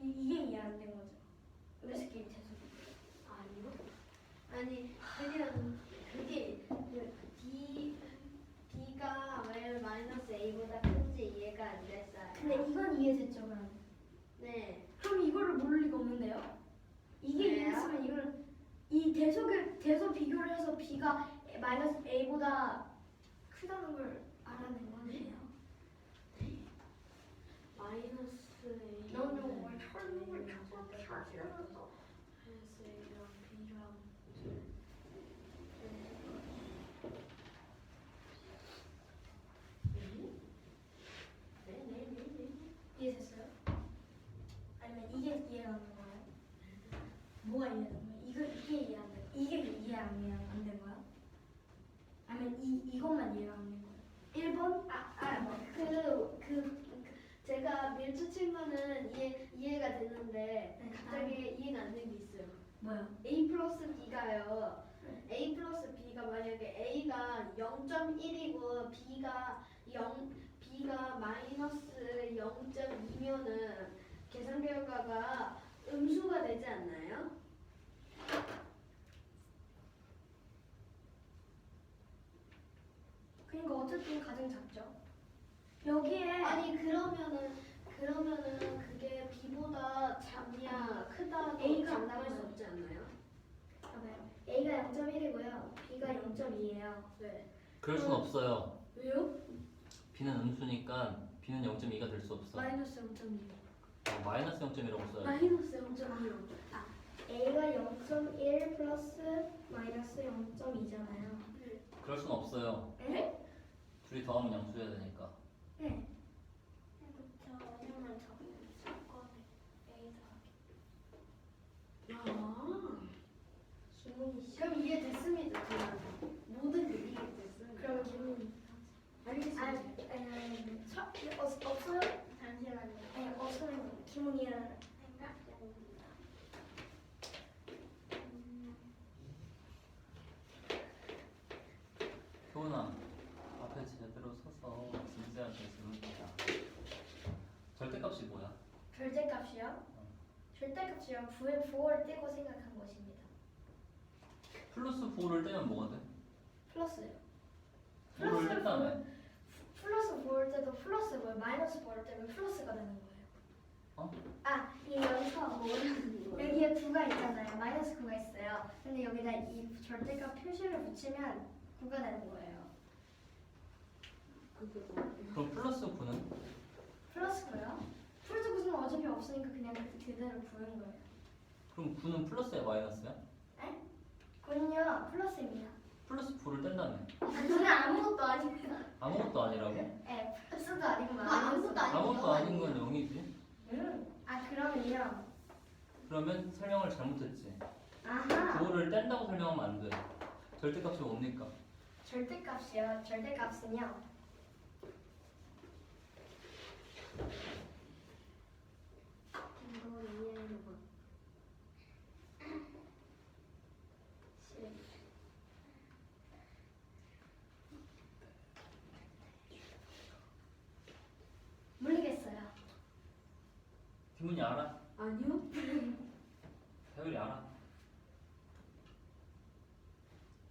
이게 이해 안 된 거죠? 왜 새끼 계속. 아니요. 아니 그냥 그게 B가 왜 마이너스 A보다 큰지 이해가 안 됐어요. 근데 이건 이해됐죠, 그럼? 네. 그럼 이거를 모를 리가 없는데요? 이게 왜요? 이해됐으면 이걸 이 대소 비교를 해서 B가 마이너스 A보다 크다는 걸 알아낸 거네요. 마이너스 A. 넌 정말 설명을 정확히 잘하셔서. 마이너스 A랑 B랑 이해됐어요? 아니면 이게 이해가 안 된 거예요? 뭐가 이해가 안 된 거예요? 이게 이해 안 된 거예요? 이게 이해 안 된 거야? 아니면 이것만 이해가 안 되는 거예요. 1번? 제가 밀주 친 거는 이해가 되는데 네, 갑자기 이해가 안 되는 게 있어요. 뭐요? A 플러스 B가요. A 플러스 B가 만약에 A가 0.1이고 B가 마이너스 0.2면은 계산 결과가 음수가 되지 않나요? 그러니까 어쨌든 가장 작죠. 여기에 아니 그러면은 그게 B보다 작냐 크다고 A가 장담할 수 없지 않나요? 봐봐요. A가 0.1이고요. B가 0.2예요. 네. 그럴 순 없어요. 왜요? B는 음수니까 B는 0.2가 될 수 없어. 마이너스 0.2. 마이너스 0.1이라고 써요. 마이너스 0.2요. A가 0.1 플러스 마이너스 0.2잖아요. 그럴 순 없어요. 에? 둘이 더하면 양수해야 되니까. 네. 그쵸. 왜냐면 조건에 A 더하기. 아. 기문이 씨. 그럼 이해됐습니다. 저는 모든 게 이해됐습니다. 그럼 기문이. 알겠습니다. 없어요? 잠시만요. 네, 없으면 기문이랑. 생각 중입니다. 효은아, 앞에 제대로 서서 진지하게 질문해라. 절대값이 뭐야? 절대값이요? 절대값이요. 9에 9를 떼고 생각한 것입니다. 플러스 9를 떼면 뭐가 돼? 플러스요. 9를 뗀다음에 플러스 9를 떼도 플러스 뭐 마이너스 9를 떼면 플러스가 되는 거예요. 어? 이 여기서 여기에 9가 있잖아요. 마이너스 9가 있어요. 근데 여기다 이 절대값 표시를 붙이면 9가 되는 거예요. 그럼 플러스 9는? 플러스 9요? 플러스 9는 어차피 없으니까 그냥 그대로 부른 거예요. 그럼 9는 플러스야 마이너스야? 9는요 플러스입니다. 플러스 9를 뗀다며. 9는 아무것도 아닙니다. 아무것도 아니라고? 네, 플러스도 아니고 아무것도 아니고. 아무것도 아닌 건 0이지. 그러면요. 그러면 설명을 잘못했지. 아하. 9를 뗀다고 설명하면 안 돼. 절대값이 뭡니까? 절대값이요. 절대값은요. 이거 이해해봐. 모르겠어요. 디문이 알아? 아니요? 배율이 알아?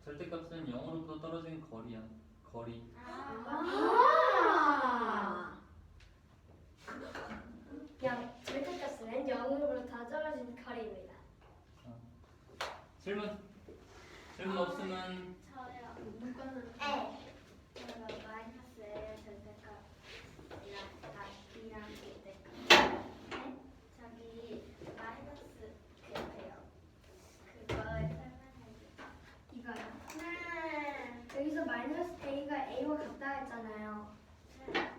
절대값은 0으로부터 떨어진 거리야. 거리. 그냥 절대값은 0으로부터 떨어진 거리입니다. 질문. 질문 없으면 저요. 문과는 제가 마이너스의 절대값이랑 B랑 절대값. 저기 마이너스 그거요. 그걸 설명해주세요. 이거요. 네. 여기서 마이너스 a가 a와 같다 했잖아요.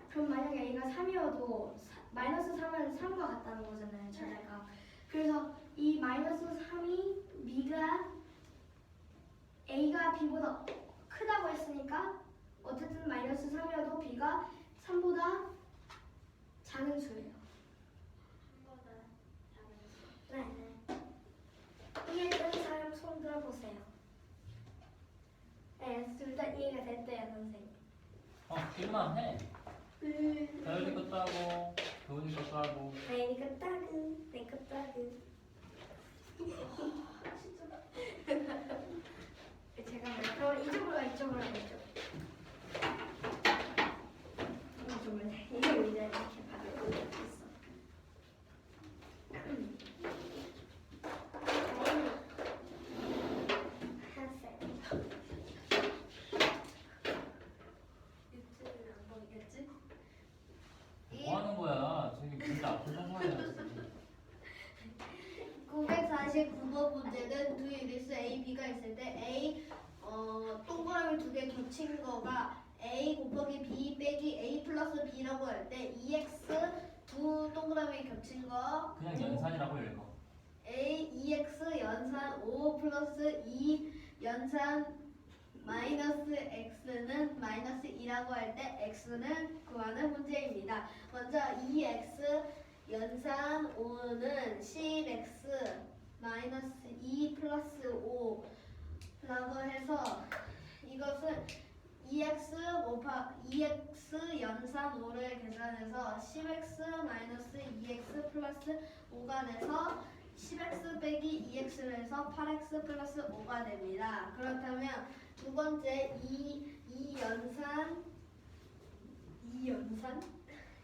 그럼 만약에 a가 3이어도 마이너스 3은 3과 같다는 거잖아요. 절대값. 그래서 이 마이너스 3이 a가 b보다 크다고 했으니까 어쨌든 마이너스 3이어도 b가 3보다 작은 수예요. 한보다 작은 수. 네. 이해된 사람 손 들어보세요. 네, 둘 다 이해가 됐대요, 선생님. 질문 해. 배율이 것도 하고 교훈이 것도 하고. 내니까 따근, 내거 따근. 제가 그럼 이쪽으로 가, 이쪽으로 가, 이쪽. 이쪽으로 가. 이게 의자 이렇게 받고 있어. 유튜브는 안 보이겠지? 뭐 하는 거야? 저기 문제 앞에 서서 해야지. 949번 문제는 두 유리수 A, B가 있을 때 A 동그라미 두 개 겹친 거가 A 곱하기 B 빼기 A 플러스 B라고 할 때 2X 두 동그라미 겹친 거 그냥 연산이라고 읽어. A 2X 연산 5 플러스 2 연산 마이너스 x는 마이너스 2라고 할 때 x는 구하는 문제입니다. 먼저 2x 연산 5는 10x 마이너스 2 플러스 5라고 해서 이것은 2x 연산 5를 계산해서 10x 마이너스 2x 플러스 5가 돼서 10x 빼기 2x를 해서 8x 플러스 5가 됩니다. 그렇다면 두 번째 2 연산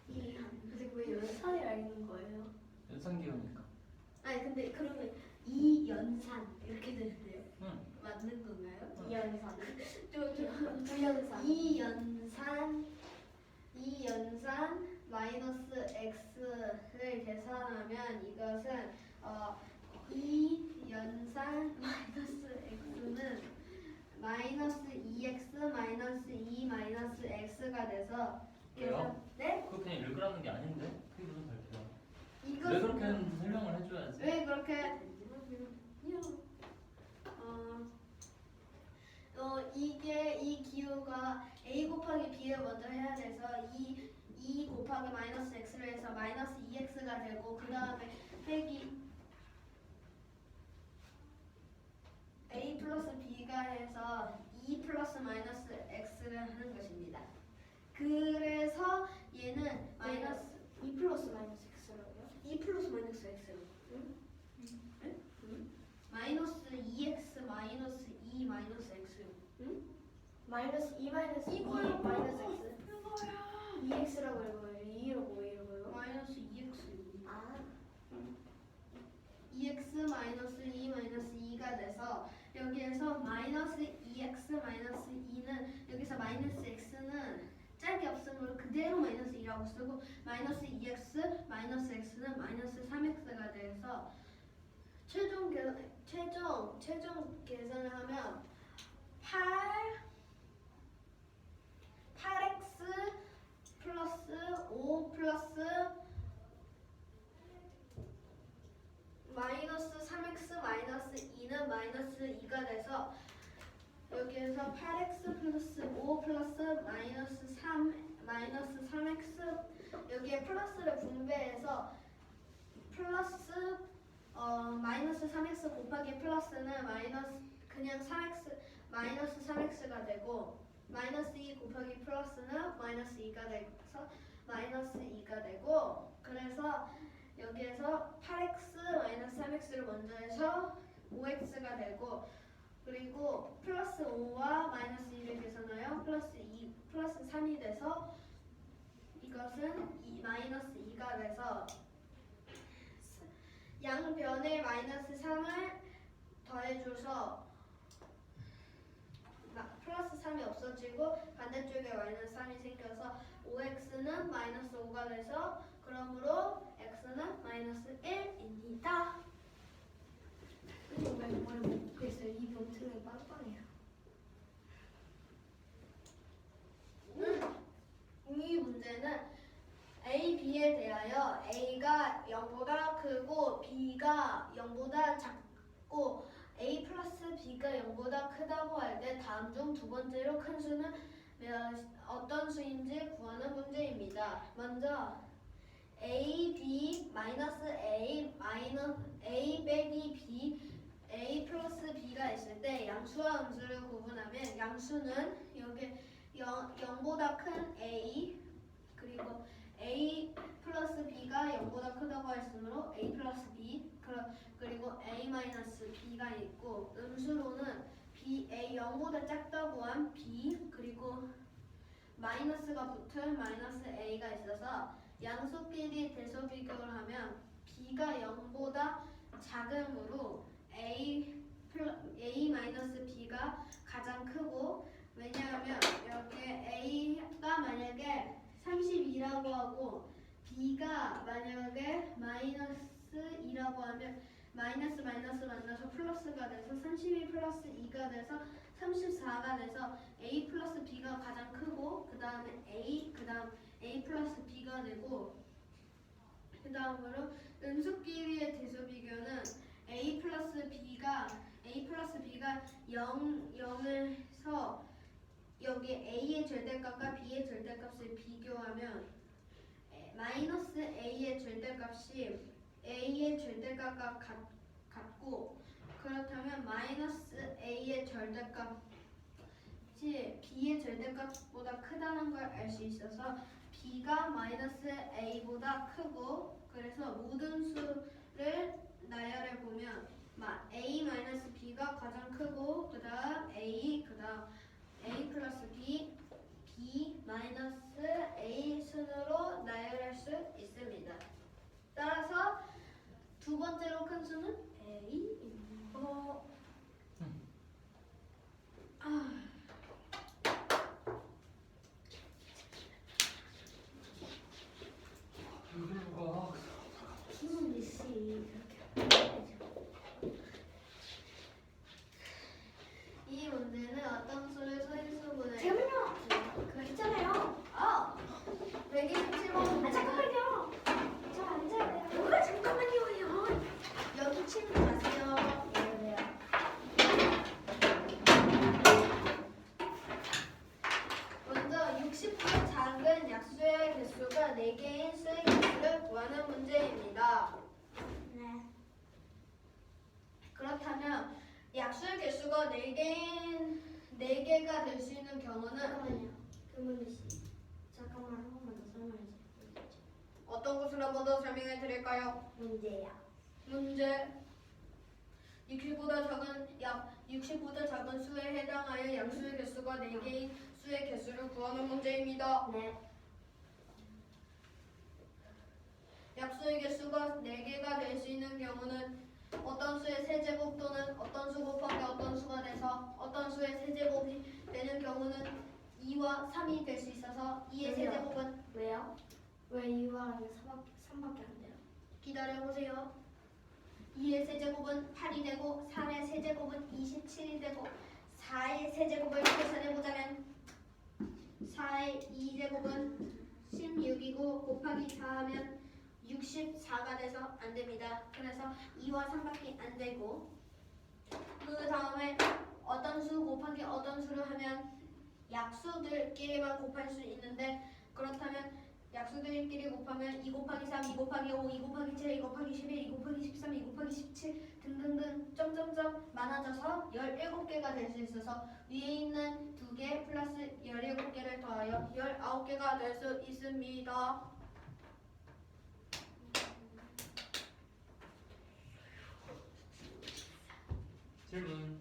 근데 왜 연산이 알는 거예요? 연산기호니까. 아니 근데 그러면 2 연산 이렇게 되는데요? 응. 맞는 건가요? 이연산. 부연산 2 연산 마이너스 x를 계산하면 이것은 2 연산 마이너스 x는 마이너스 2x 마이너스 2 마이너스 x가 돼서 왜요? 네? 그렇게 읽으라는 게 아닌데? 그게 무슨 발표야? 이거 왜 그렇게 하는지 설명을 해줘야지. 왜 그렇게 이게 이 기호가 a 곱하기 b를 먼저 해야 돼서 2 곱하기 마이너스 x를 해서 마이너스 2x가 되고 그 다음에 빼기 a 플러스 b가 해서 2 플러스 마이너스 x를 하는 것입니다. 그래서 얘는 마이너스 2 플러스 마이너스 x라고요? 2 플러스 마이너스 x로 마이너스 2x 마이너스 2 마이너스 x 마이너스 2 마이너스 2 이거요. 마이너스 x. 2x라고 읽어요. 2라고 읽어요. 마이너스 2x 아, 2x 마이너스 2 마이너스 2가 돼서 여기에서 마이너스 2x 마이너스 2는 여기서 마이너스 x는 짝이 없으므로 그대로 마이너스 2라고 쓰고 마이너스 2x 마이너스 x는 마이너스 3x가 돼서 최종 계산을 하면 8x 플러스 5 플러스 마이너스 3x 마이너스 2는 마이너스 2가 돼서 여기에서 8x 플러스 5 플러스 마이너스 3x 여기에 플러스를 분배해서 플러스 마이너스 3x 곱하기 플러스는 마이너스 그냥 3x 마이너스 3x가 되고 마이너스 2 곱하기 플러스는 마이너스 2가 돼서 마이너스 2가 되고 그래서 여기에서 8x 마이너스 3x를 먼저 해서 5x가 되고 그리고 플러스 5와 마이너스 2를 계산하여 플러스 2 플러스 3이 돼서 이것은 마이너스 2가 돼서 양변에 마이너스 3을 더해줘서 플러스 3이 없어지고 반대쪽에 마이너스 3이 생겨서 5x는 마이너스 5가 돼서 그러므로 x는 마이너스 1입니다. 정말 머리 못 붓겠어요. 이 봉투는 빵빵해요. 이 문제는 A, B에 대하여 A가 0보다 크고 B가 0보다 작고 A 플러스 B가 0보다 크다고 할 때 다음 중 두 번째로 큰 수는 어떤 수인지 구하는 문제입니다. 먼저 A, B, 마이너스 A, A 빼기 B, A 플러스 B가 있을 때 양수와 음수를 구분하면 양수는 여기 0보다 큰 A 그리고 A 플러스 B가 0보다 크다고 했으므로 A 플러스 B 그리고 A 마이너스 B가 있고 음수로는 A 0보다 작다고 한 B 그리고 마이너스가 붙은 마이너스 A가 있어서 양수끼리 대소 비교를 하면 B가 0보다 작으므로 A 마이너스 B가 가장 크고 왜냐하면 여기에 A가 만약에 32라고 하고 B가 만약에 마이너스 2라고 하면 마이너스 마이너스 만나서 플러스가 돼서 32 플러스 2가 돼서 34가 돼서 A 플러스 B가 가장 크고 그 다음에 A 플러스 B가 되고 그 다음으로 음수끼리의 대소 비교는 A 플러스 B가 0에서 절대값과 b의 절대값을 비교하면 마이너스 a의 절대값이 a의 절대값과 같고 그렇다면 마이너스 a의 절대값이 b의 절대값보다 크다는 걸 알 수 있어서 b가 마이너스 a보다 크고 그래서 모든 수를 나열해 보면 a 마이너스 b가 가장 크고 그 다음 a 플러스 b 마이너스 a 순으로 나열할 수 있습니다. 따라서 두 번째로 큰 수는 a입니다. 김은지 씨 이렇게 해야죠. 이 문제는 어떤 수를 소인수분해 잠깐만요. 그거 했잖아요. 127번 아 잠깐만요. 저 앉아야 돼요. 잠깐만요. 여기 치면 가세요. 네. 먼저 60보다 작은 약수의 개수가 4개인 수의 개수를 구하는 문제입니다. 네. 그렇다면 약수의 개수가 4개가 될 수 있는 경우는 잠깐만요. 김은지 씨. 잠깐만 한 번만 더 설명해 주세요. 어떤 것을 한 번 더 설명해 드릴까요? 문제야. 문제 60보다 작은 수에 해당하여 약수의 개수가 4개인 수의 개수를 구하는 문제입니다. 네. 약수의 개수가 4개가 될 수 있는 경우는 어떤 수의 세제곱 또는 어떤 수 곱하기 어떤 수가 돼서 어떤 수의 세제곱이 되는 경우는 2와 3이 될 수 있어서 2의 왜요? 세제곱은 왜요? 왜 2와 3밖에 안 돼요? 기다려보세요. 2의 세제곱은 8이 되고 3의 세제곱은 27이 되고 4의 세제곱을 계산해보자면 4의 2제곱은 16이고 곱하기 4하면 64가 돼서 안됩니다. 그래서 2와 3밖에 안되고 그 다음에 어떤 수 곱하기 어떤 수를 하면 약수들끼리만 곱할 수 있는데 그렇다면 약수들끼리 곱하면 2 곱하기 3, 2 곱하기 5, 2 곱하기 7, 2 곱하기 11, 2 곱하기 13, 2 곱하기 17 등등등 점점점 많아져서 17개가 될 수 있어서 위에 있는 2개 플러스 17개를 더하여 19개가 될 수 있습니다. 질문.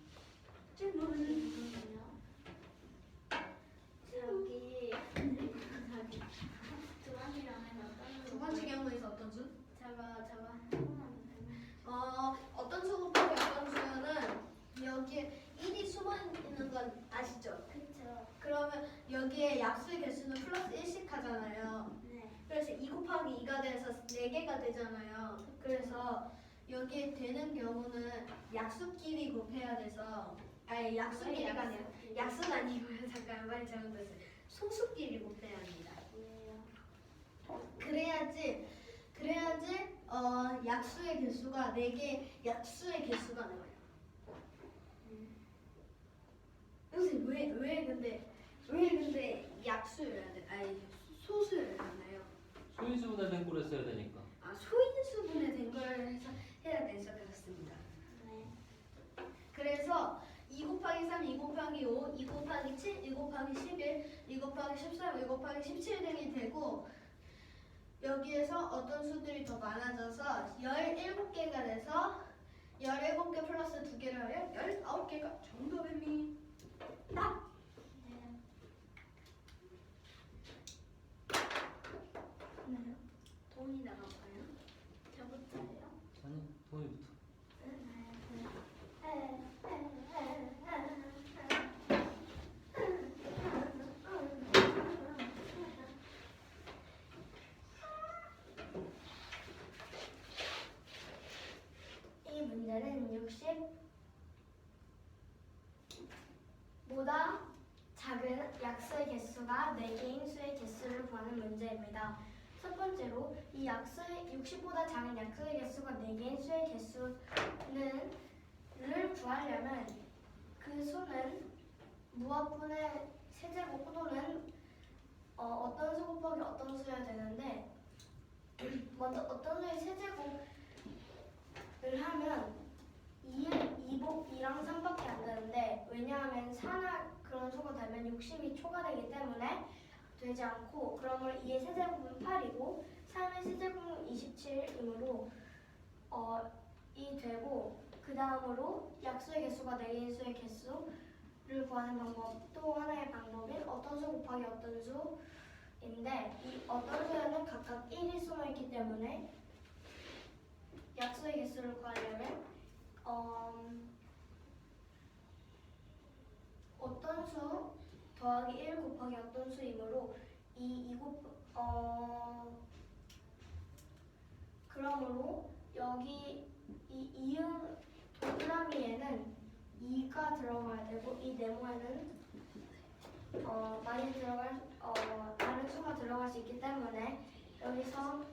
저기 두번이랑 두 번째 경우에서 어떤 수? 저거 어떤 수 곱하기 어떤 수는 여기에 1이 숨어 있는 건 아시죠? 그쵸. 그러면 여기에 약수의 개수는 플러스 1씩 하잖아요. 네. 그래서 2 곱하기 2가 돼서 4개가 되잖아요. 그래서 여기에 되는 경우는 약수끼리 곱해야 돼서 아니 약수끼리가 아니라 약수는 아니고요. 잠깐 말 잘못했어요. 소수끼리 곱해야 합니다. 그래야지 약수의 개수가 4개 약수의 개수가 나와요. 선생님 왜 근데 약수를 해야 돼? 아니 소수를 하나요? 소인수분해 된 꼴을 써야 되니까. 소인수분해 된 걸 해야 돼서 그렇습니다. 네. 그래서 2 곱하기 3, 2 곱하기 5, 2 곱하기 7, 2 곱하기 11, 2 곱하기 13, 2 곱하기 17 등이 되고 여기에서 어떤 수들이 더 많아져서 17개가 돼서 17개 플러스 2개를 하면 19개가 정답입니다. 네. 돈이 나가봐요. 저부터예요. 아니, 도희부터. 이 문제는 60보다 작은 약수의 개수가 4개인 수의 개수를 구하는 문제입니다. 첫 번째로 이 약수의 60보다 작은 약수의 개수가 4개인 수의 개수를 구하려면 그 수는 무합분의 세제곱 또는 어떤 수 곱하기 어떤 수여야 되는데 먼저 어떤 수의 세제곱을 하면 2랑 3밖에 안 되는데 왜냐하면 4나 그런 수가 되면 60이 초과되기 때문에 되지 않고 그러므로 2의 세제곱은 8이고 3의 세제곱은 27이므로 이 되고 그 다음으로 약수의 개수가 4개인 수의 개수를 구하는 방법 또 하나의 방법인 어떤 수 곱하기 어떤 수인데 이 어떤 수에는 각각 1이 숨어있기 때문에 약수의 개수를 구하려면 어떤 수 더하기 1 곱하기 어떤 수이므로 그러므로 여기 이 이응 동그라미에는 2가 들어가야 되고 이 네모에는 많이 다른 수가 들어갈 수 있기 때문에 여기서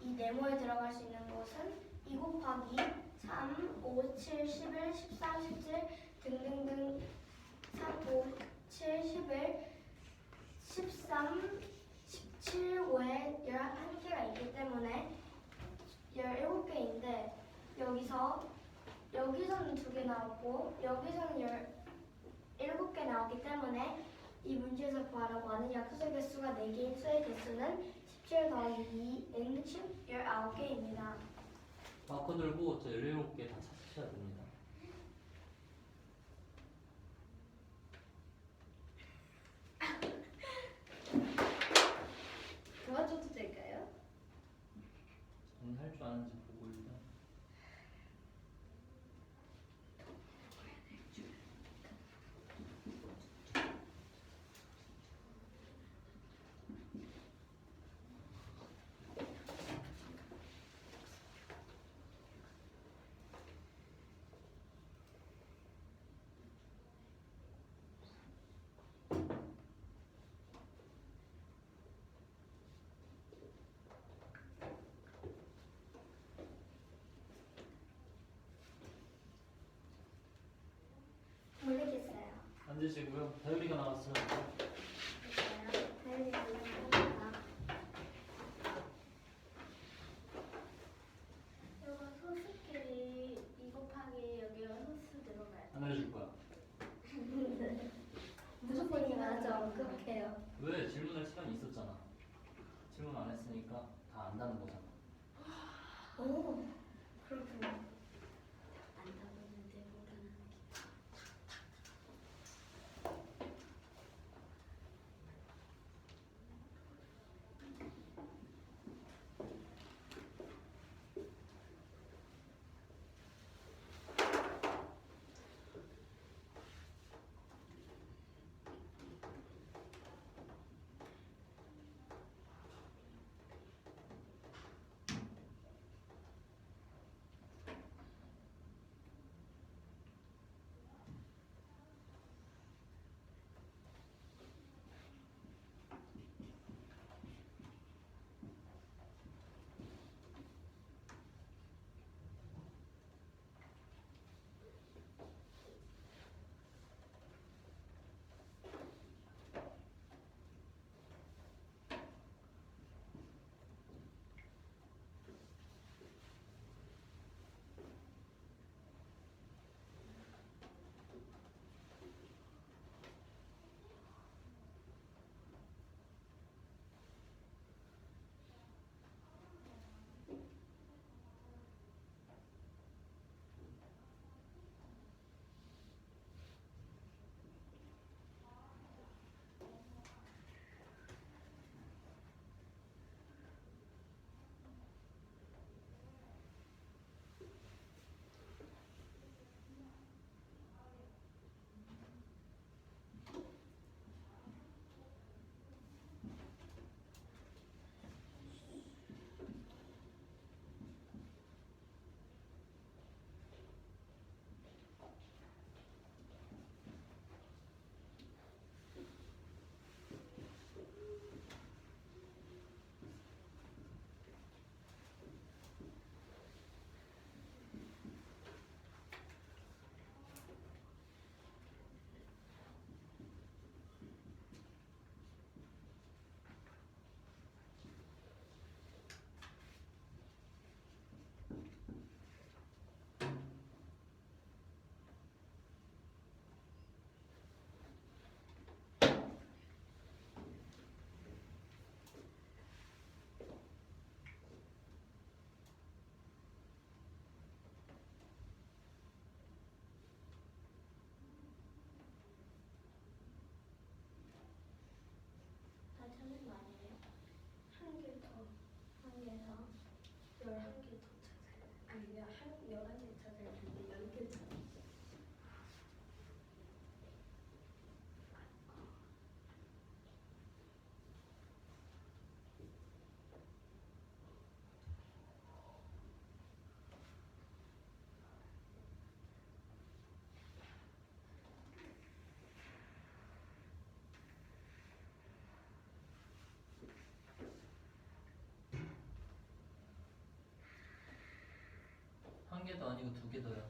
이 네모에 들어갈 수 있는 것은 2 곱하기 3, 5, 7, 11, 13, 17 등등등 3, 5, 7, 11, 13, 17, 5에 11개가 있기 때문에 17개인데 여기서는 2개 나왔고 여기서는 17개 나왔기 때문에 이 문제에서 구하라고 하는 약수의 개수가 4개인 수의 개수는 17 더하기 2는 19개입니다. 마커 들고 저 17개 다 찾으셔야 됩니다. 도와줘도 될까요? 저는 할 줄 아는지 보고 일단. 모르겠어요. 앉으시고요. 다율이가 나왔어요. 다현이 알려줍니다. 이거 소수끼리 2 곱하기 여기가 소수 들어가요. 안 알려줄 거야. 무조건 이거죠. 급해요. 왜? 질문할 시간이 있었잖아. 질문 안 했으니까 다 안다는 거잖아. 오, 그렇군요. 안다고는데 모르는 게. 개도 아니고 2개 더야.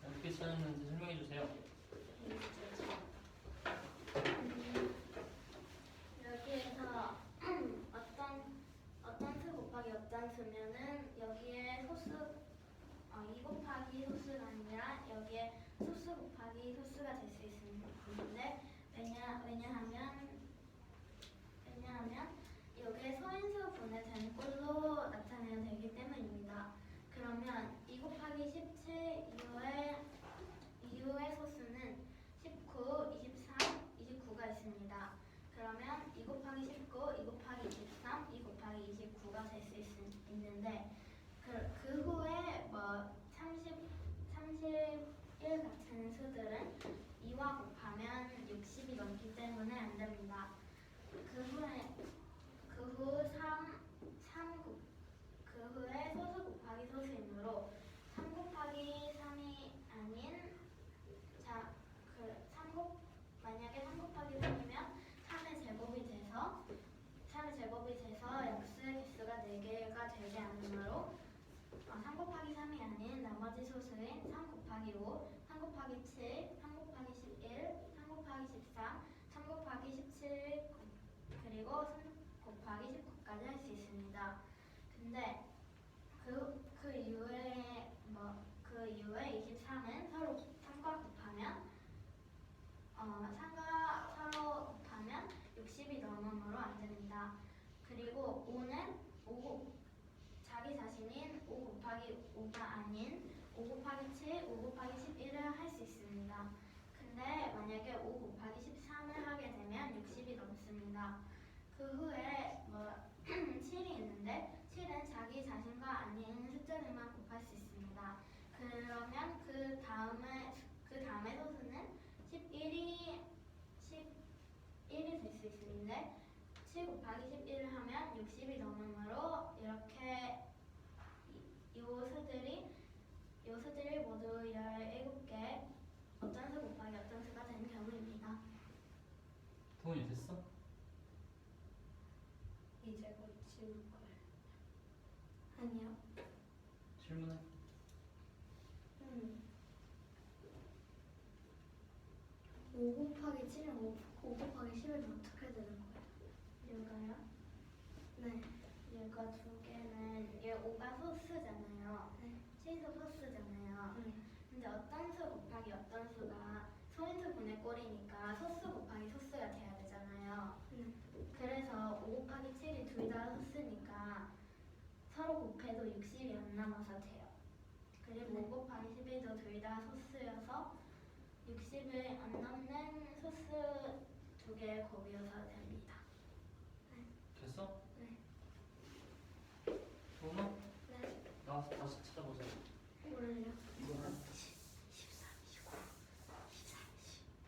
어떻게 찾았는지 설명해 주세요. 여기에서 어떤 수 곱하기 어떤 수면은 여기에 소수 2 곱하기 소수가 아니라 여기에 소수 곱하기 소수가 될 수 있는데 왜냐하면 여기에 소인수분해 된 꼴로 나타내야 되기 때문입니다. 그러면 2 곱하기 17 이후의 소수는 19, 23, 29가 있습니다. 그러면 2 곱하기 19, 2 곱하기 23, 2 곱하기 29가 될 수 있는데 그 후에 31 같은 수들은 2와 곱하면 60이 넘기 때문에 안 됩니다. 그 후에 소수 곱하기 소수이므로 3 곱하기 3이 아닌 만약에 3 곱하기 3이면 3의 제곱이 돼서 약수의 개수가 4개가 되지 않으므로 3 곱하기 3이 아닌 나머지 소수인 3 곱하기 5, 3 곱하기 7, 3 곱하기 11, 3 곱하기 13, 3 곱하기 17 그리고 3 곱하기 19까지 할 수 있습니다. 근데 그 이후에 23은 서로 3과 곱하면 3과 서로 곱하면 60이 넘으므로 안 됩니다. 그리고 5는 자기 자신인 5 곱하기 5가 아닌 5 곱하기 7, 5 곱하기 11을 할 수 있습니다. 근데 만약에 5 곱하기 13을 하게 되면 60이 넘습니다. 그 후에 7이 있는데 7은 자기 자신과 아닌 숫자들만 곱할 수 있습니다. 그러면 그 다음에 소수는 11이 될 수 있는데 7 곱하기 11을 하면 60이 넘으므로 이렇게 요수들이 모두 17개 어떤 수 곱하기 어떤 수가 되는 경우입니다. 도훈이 됐어? 이제 곧 지울 거예요. 아니요. 질문해. 5 곱하기 7은 5 곱하기 10은 어떻게 되는 거예요? 이거요? 네. 이거 두 개는 얘 5가 소수잖아요. 네. 7도 소수잖아요. 네. 근데 어떤 수 곱하기 어떤 수가 소인수분의 꼴이니까 소수 곱하기 소수가 돼야 되잖아요. 네. 그래서 5 곱하기 7이 둘 다 소수니까 서로 곱해도 60이 안 남아서 돼요. 그리고 5 곱하기 11도 둘 다 소수여서 60을 안 넘는 소수 두 개의 곱이어서 됩니다. 됐어? 네. 도훈아? 네. 나와서 다시 찾아보자. 뭐를요? 이거 한 13, 19, 24, 19.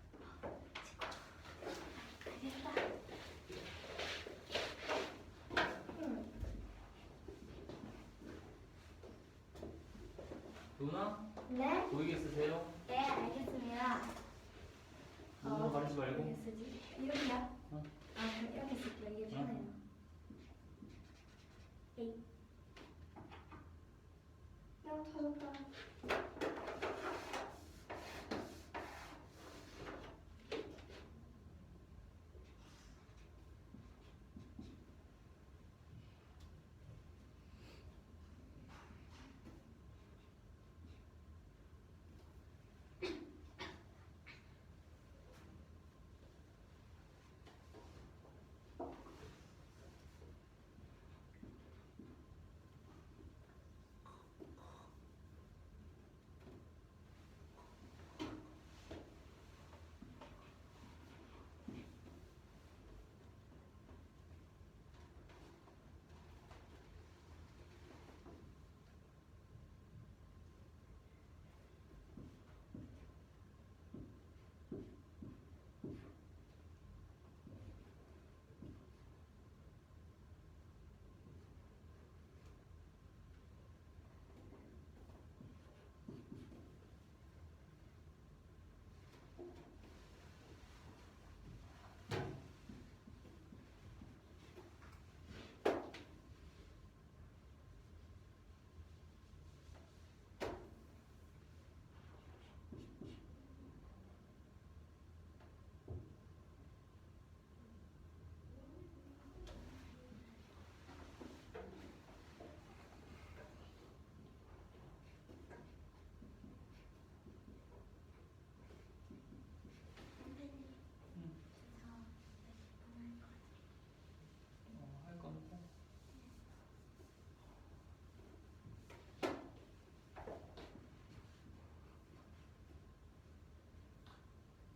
도훈아? 네? 보이게 쓰세요. 네, 알겠습니다. 눈으로 가리지 말고. 어떻게 쓰지? 이렇게요? 응. 아, 그럼 이렇게 쓸게요. 이게 편해요. 터졌다.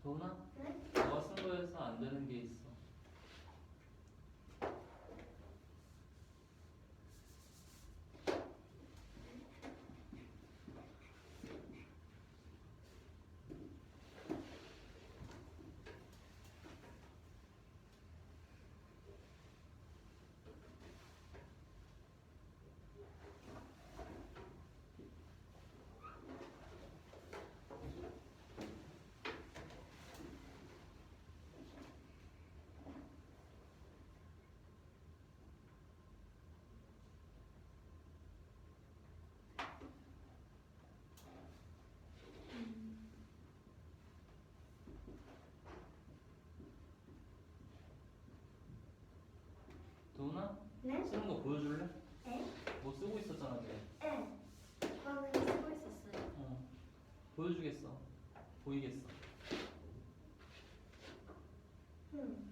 도훈아? 네? 너가 쓴 거에서 안 되는 게 있어. 도훈아? 네? 쓰는 거 보여줄래? 네? 뭐 쓰고 있었잖아, 걔. 네. 저는 쓰고 있었어요. 보여주겠어. 보이겠어. 음.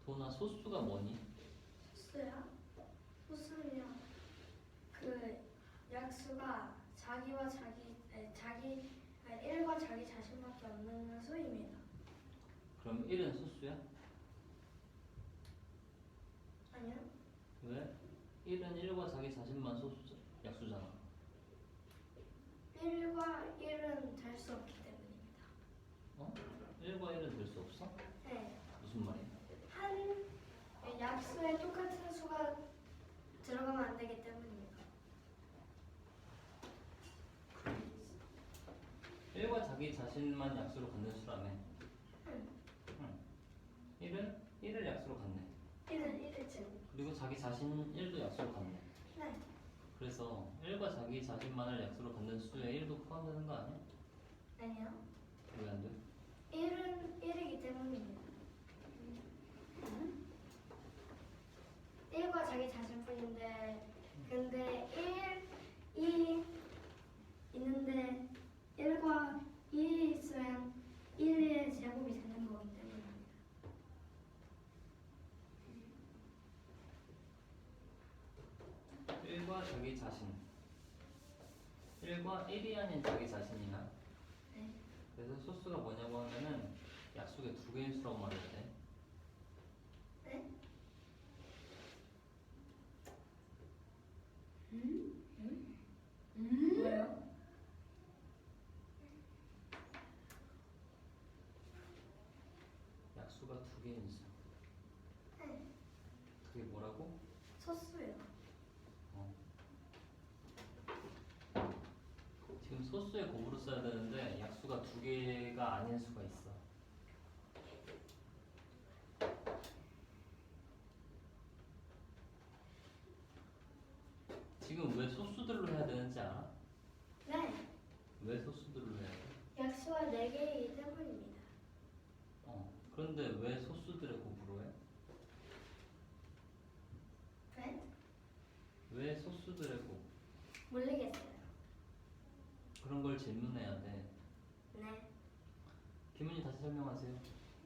도훈아, 소수가 뭐니? 소수요? 소수요. 그 약수가 자기와 자기 1과 자기 자신밖에 없는 수입니다. 그럼 1은 소수야? 아니요? 왜? 1은 1과 자기 자신만 약수잖아. 1과 1은 될 수 없기 때문입니다. 1과 1은 될 수 없어? 네. 무슨 말이야? 한 약수에 똑같은 수가 들어가면 안 되기 때문입니다. 1과 자기 자신만 약수로 갖는 수라며. 응. 1을 약수로 갖네. 1은 1을 제곱. 그리고 자기 자신 1도 약수로 갖네. 네. 그래서 1과 자기 자신만을 약수로 갖는 수에 1도 포함되는 거 아니야? 아니요. 왜 안 돼? 1은 1이기 때문입니다. 1과 자기 자신뿐인데 근데 1이 있는데 1과 1이 있으면 1의 제곱이 되는 거기 때문입니다. 1과 자기 자신. 1과 1이 아닌 자기 자신이야. 네. 그래서 소수가 뭐냐고 하면은 약수가 두 개인 수라고 말해야 돼. 네? 뭐요? 약수가 두 개인 수. 네. 그게 뭐라고? 소수요. 지금 소수의 곱으로 써야 되는데 약수가 두 개가 아닌 수가 있어. 지금 왜 소수들로 해야 되는지 알아? 네. 왜 소수들로 해야 돼? 약수가 4개이기 때문입니다. 그런데 왜 소수들의 곱으로 해? 네? 대 소수들의 곱. 모르겠어요. 그런 걸 질문해야 돼. 네. 김은이 다시 설명하세요.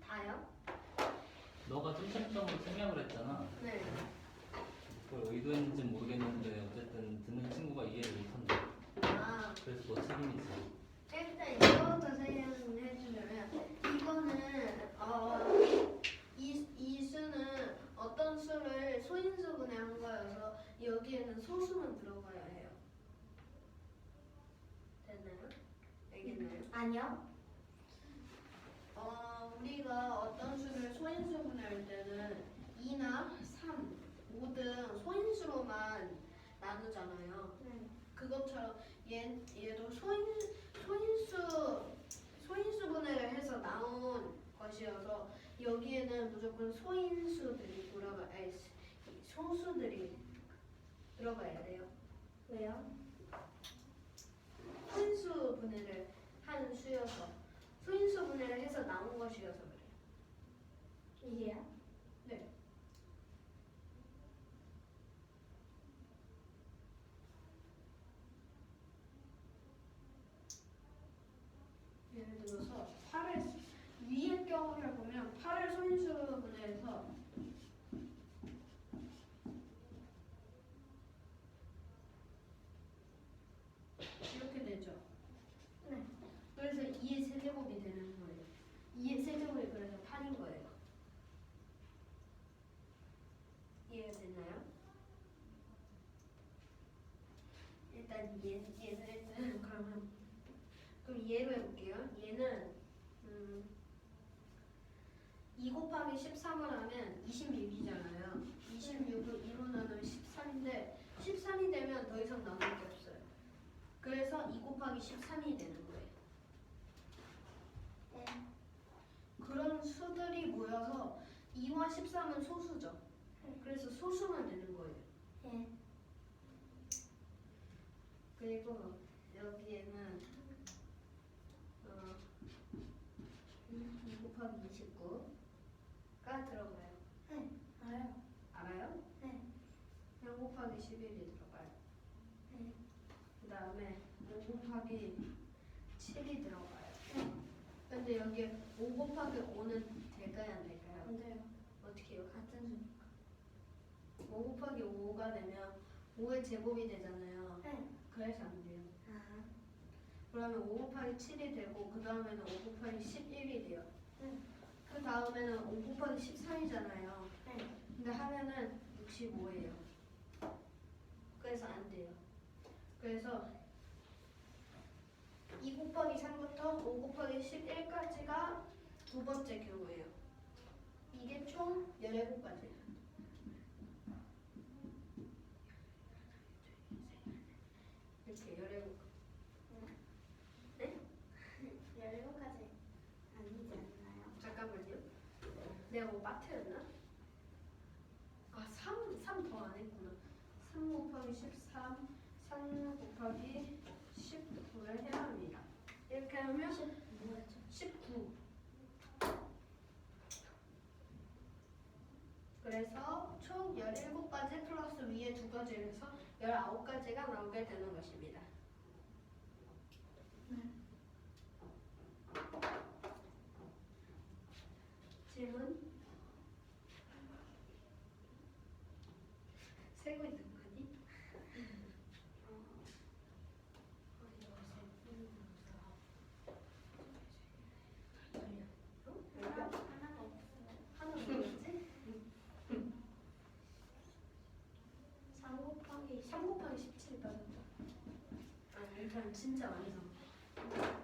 다요? 너가 찜찜점으로 생략을 했잖아. 네. 그걸 의도했는지는 모르겠는데 어쨌든 듣는 친구가 이해를 못한다. 아, 그래서 너 책임이지. 일단 이거부터 설명해 주려면 이거는 이 수는 어떤 수를 소인수분해 한 거여서 여기에는 소수만 들어가야 해요. 됐나요? 알겠나요? 아니요. 우리가 어떤 수를 소인수분해할 때는 2나 3, 5등 소인수로만 나누잖아요. 네. 그것처럼 얘도 소인수분해를 해서 나온 것이어서 여기에는 무조건 소인수들이 소수들이 들어가야 돼요. 왜요? 소인수분해를 한 수여서 소인수분해를 해서 나온 것이어서 그래요. 이게요? 네. 예를 들어서 8을 위의 경우를 보면 8을 소인수분해해서 이렇게 되죠. 네. 그래서 2의 세제곱이 되는 거예요. 2의 세제곱이 그래서 8인 거예요. 이해가 됐나요? 일단 얘는 일단 그럼 얘로 해볼게요. 얘는 2 곱하기 13을 하면 26이잖아요. 26을 2로 나누면 13인데 13이 되면 더 이상 나눌 게 없어요. 그래서 2 곱하기 13이 되는 거예요. 네. 그런 수들이 모여서 2와 13은 소수죠. 그래서 소수만 되는 거예요. 네. 그리고 여기에는 2 곱하기 29가 들어가요. 네. 알아요. 알아요? 네. 0 곱하기 11이 들어가요. 네. 그 다음에 5 곱하기 7이 들어가요. 근데 여기 5 곱하기 5는 될까요? 안 될까요? 안 돼요. 어떻게 해요? 같은 수니까. 5 곱하기 5가 되면 5의 제곱이 되잖아요. 네. 그래서 안 돼요. 아. 그러면 5 곱하기 7이 되고 그 다음에는 5 곱하기 11이 돼요. 네. 그 다음에는 5 곱하기 13이잖아요. 네. 근데 하면은 65예요. 그래서 안 돼요. 그래서 2 곱하기 3부터 5 곱하기 11까지가 두 번째 경우예요. 이게 총 17가지예요. 이렇게 17. 네? 17가지 아니지 않나요? 잠깐만요. 내가 뭐 빠트렸나? 3 더 안 했구나. 3 곱하기 13, 3 곱하기 19를 해야 합니다. 이렇게 하면 뭐였죠? 19. 그래서 총 17가지 플러스 위에 2가지를 해서 19가지가 나오게 되는 것입니다. 질문? 세고 있는 거니? 하나가 없어요. 하나 뭐였지? 3 곱하기 3 곱하기 17 빠졌다. 아, 일단 진짜 많이 산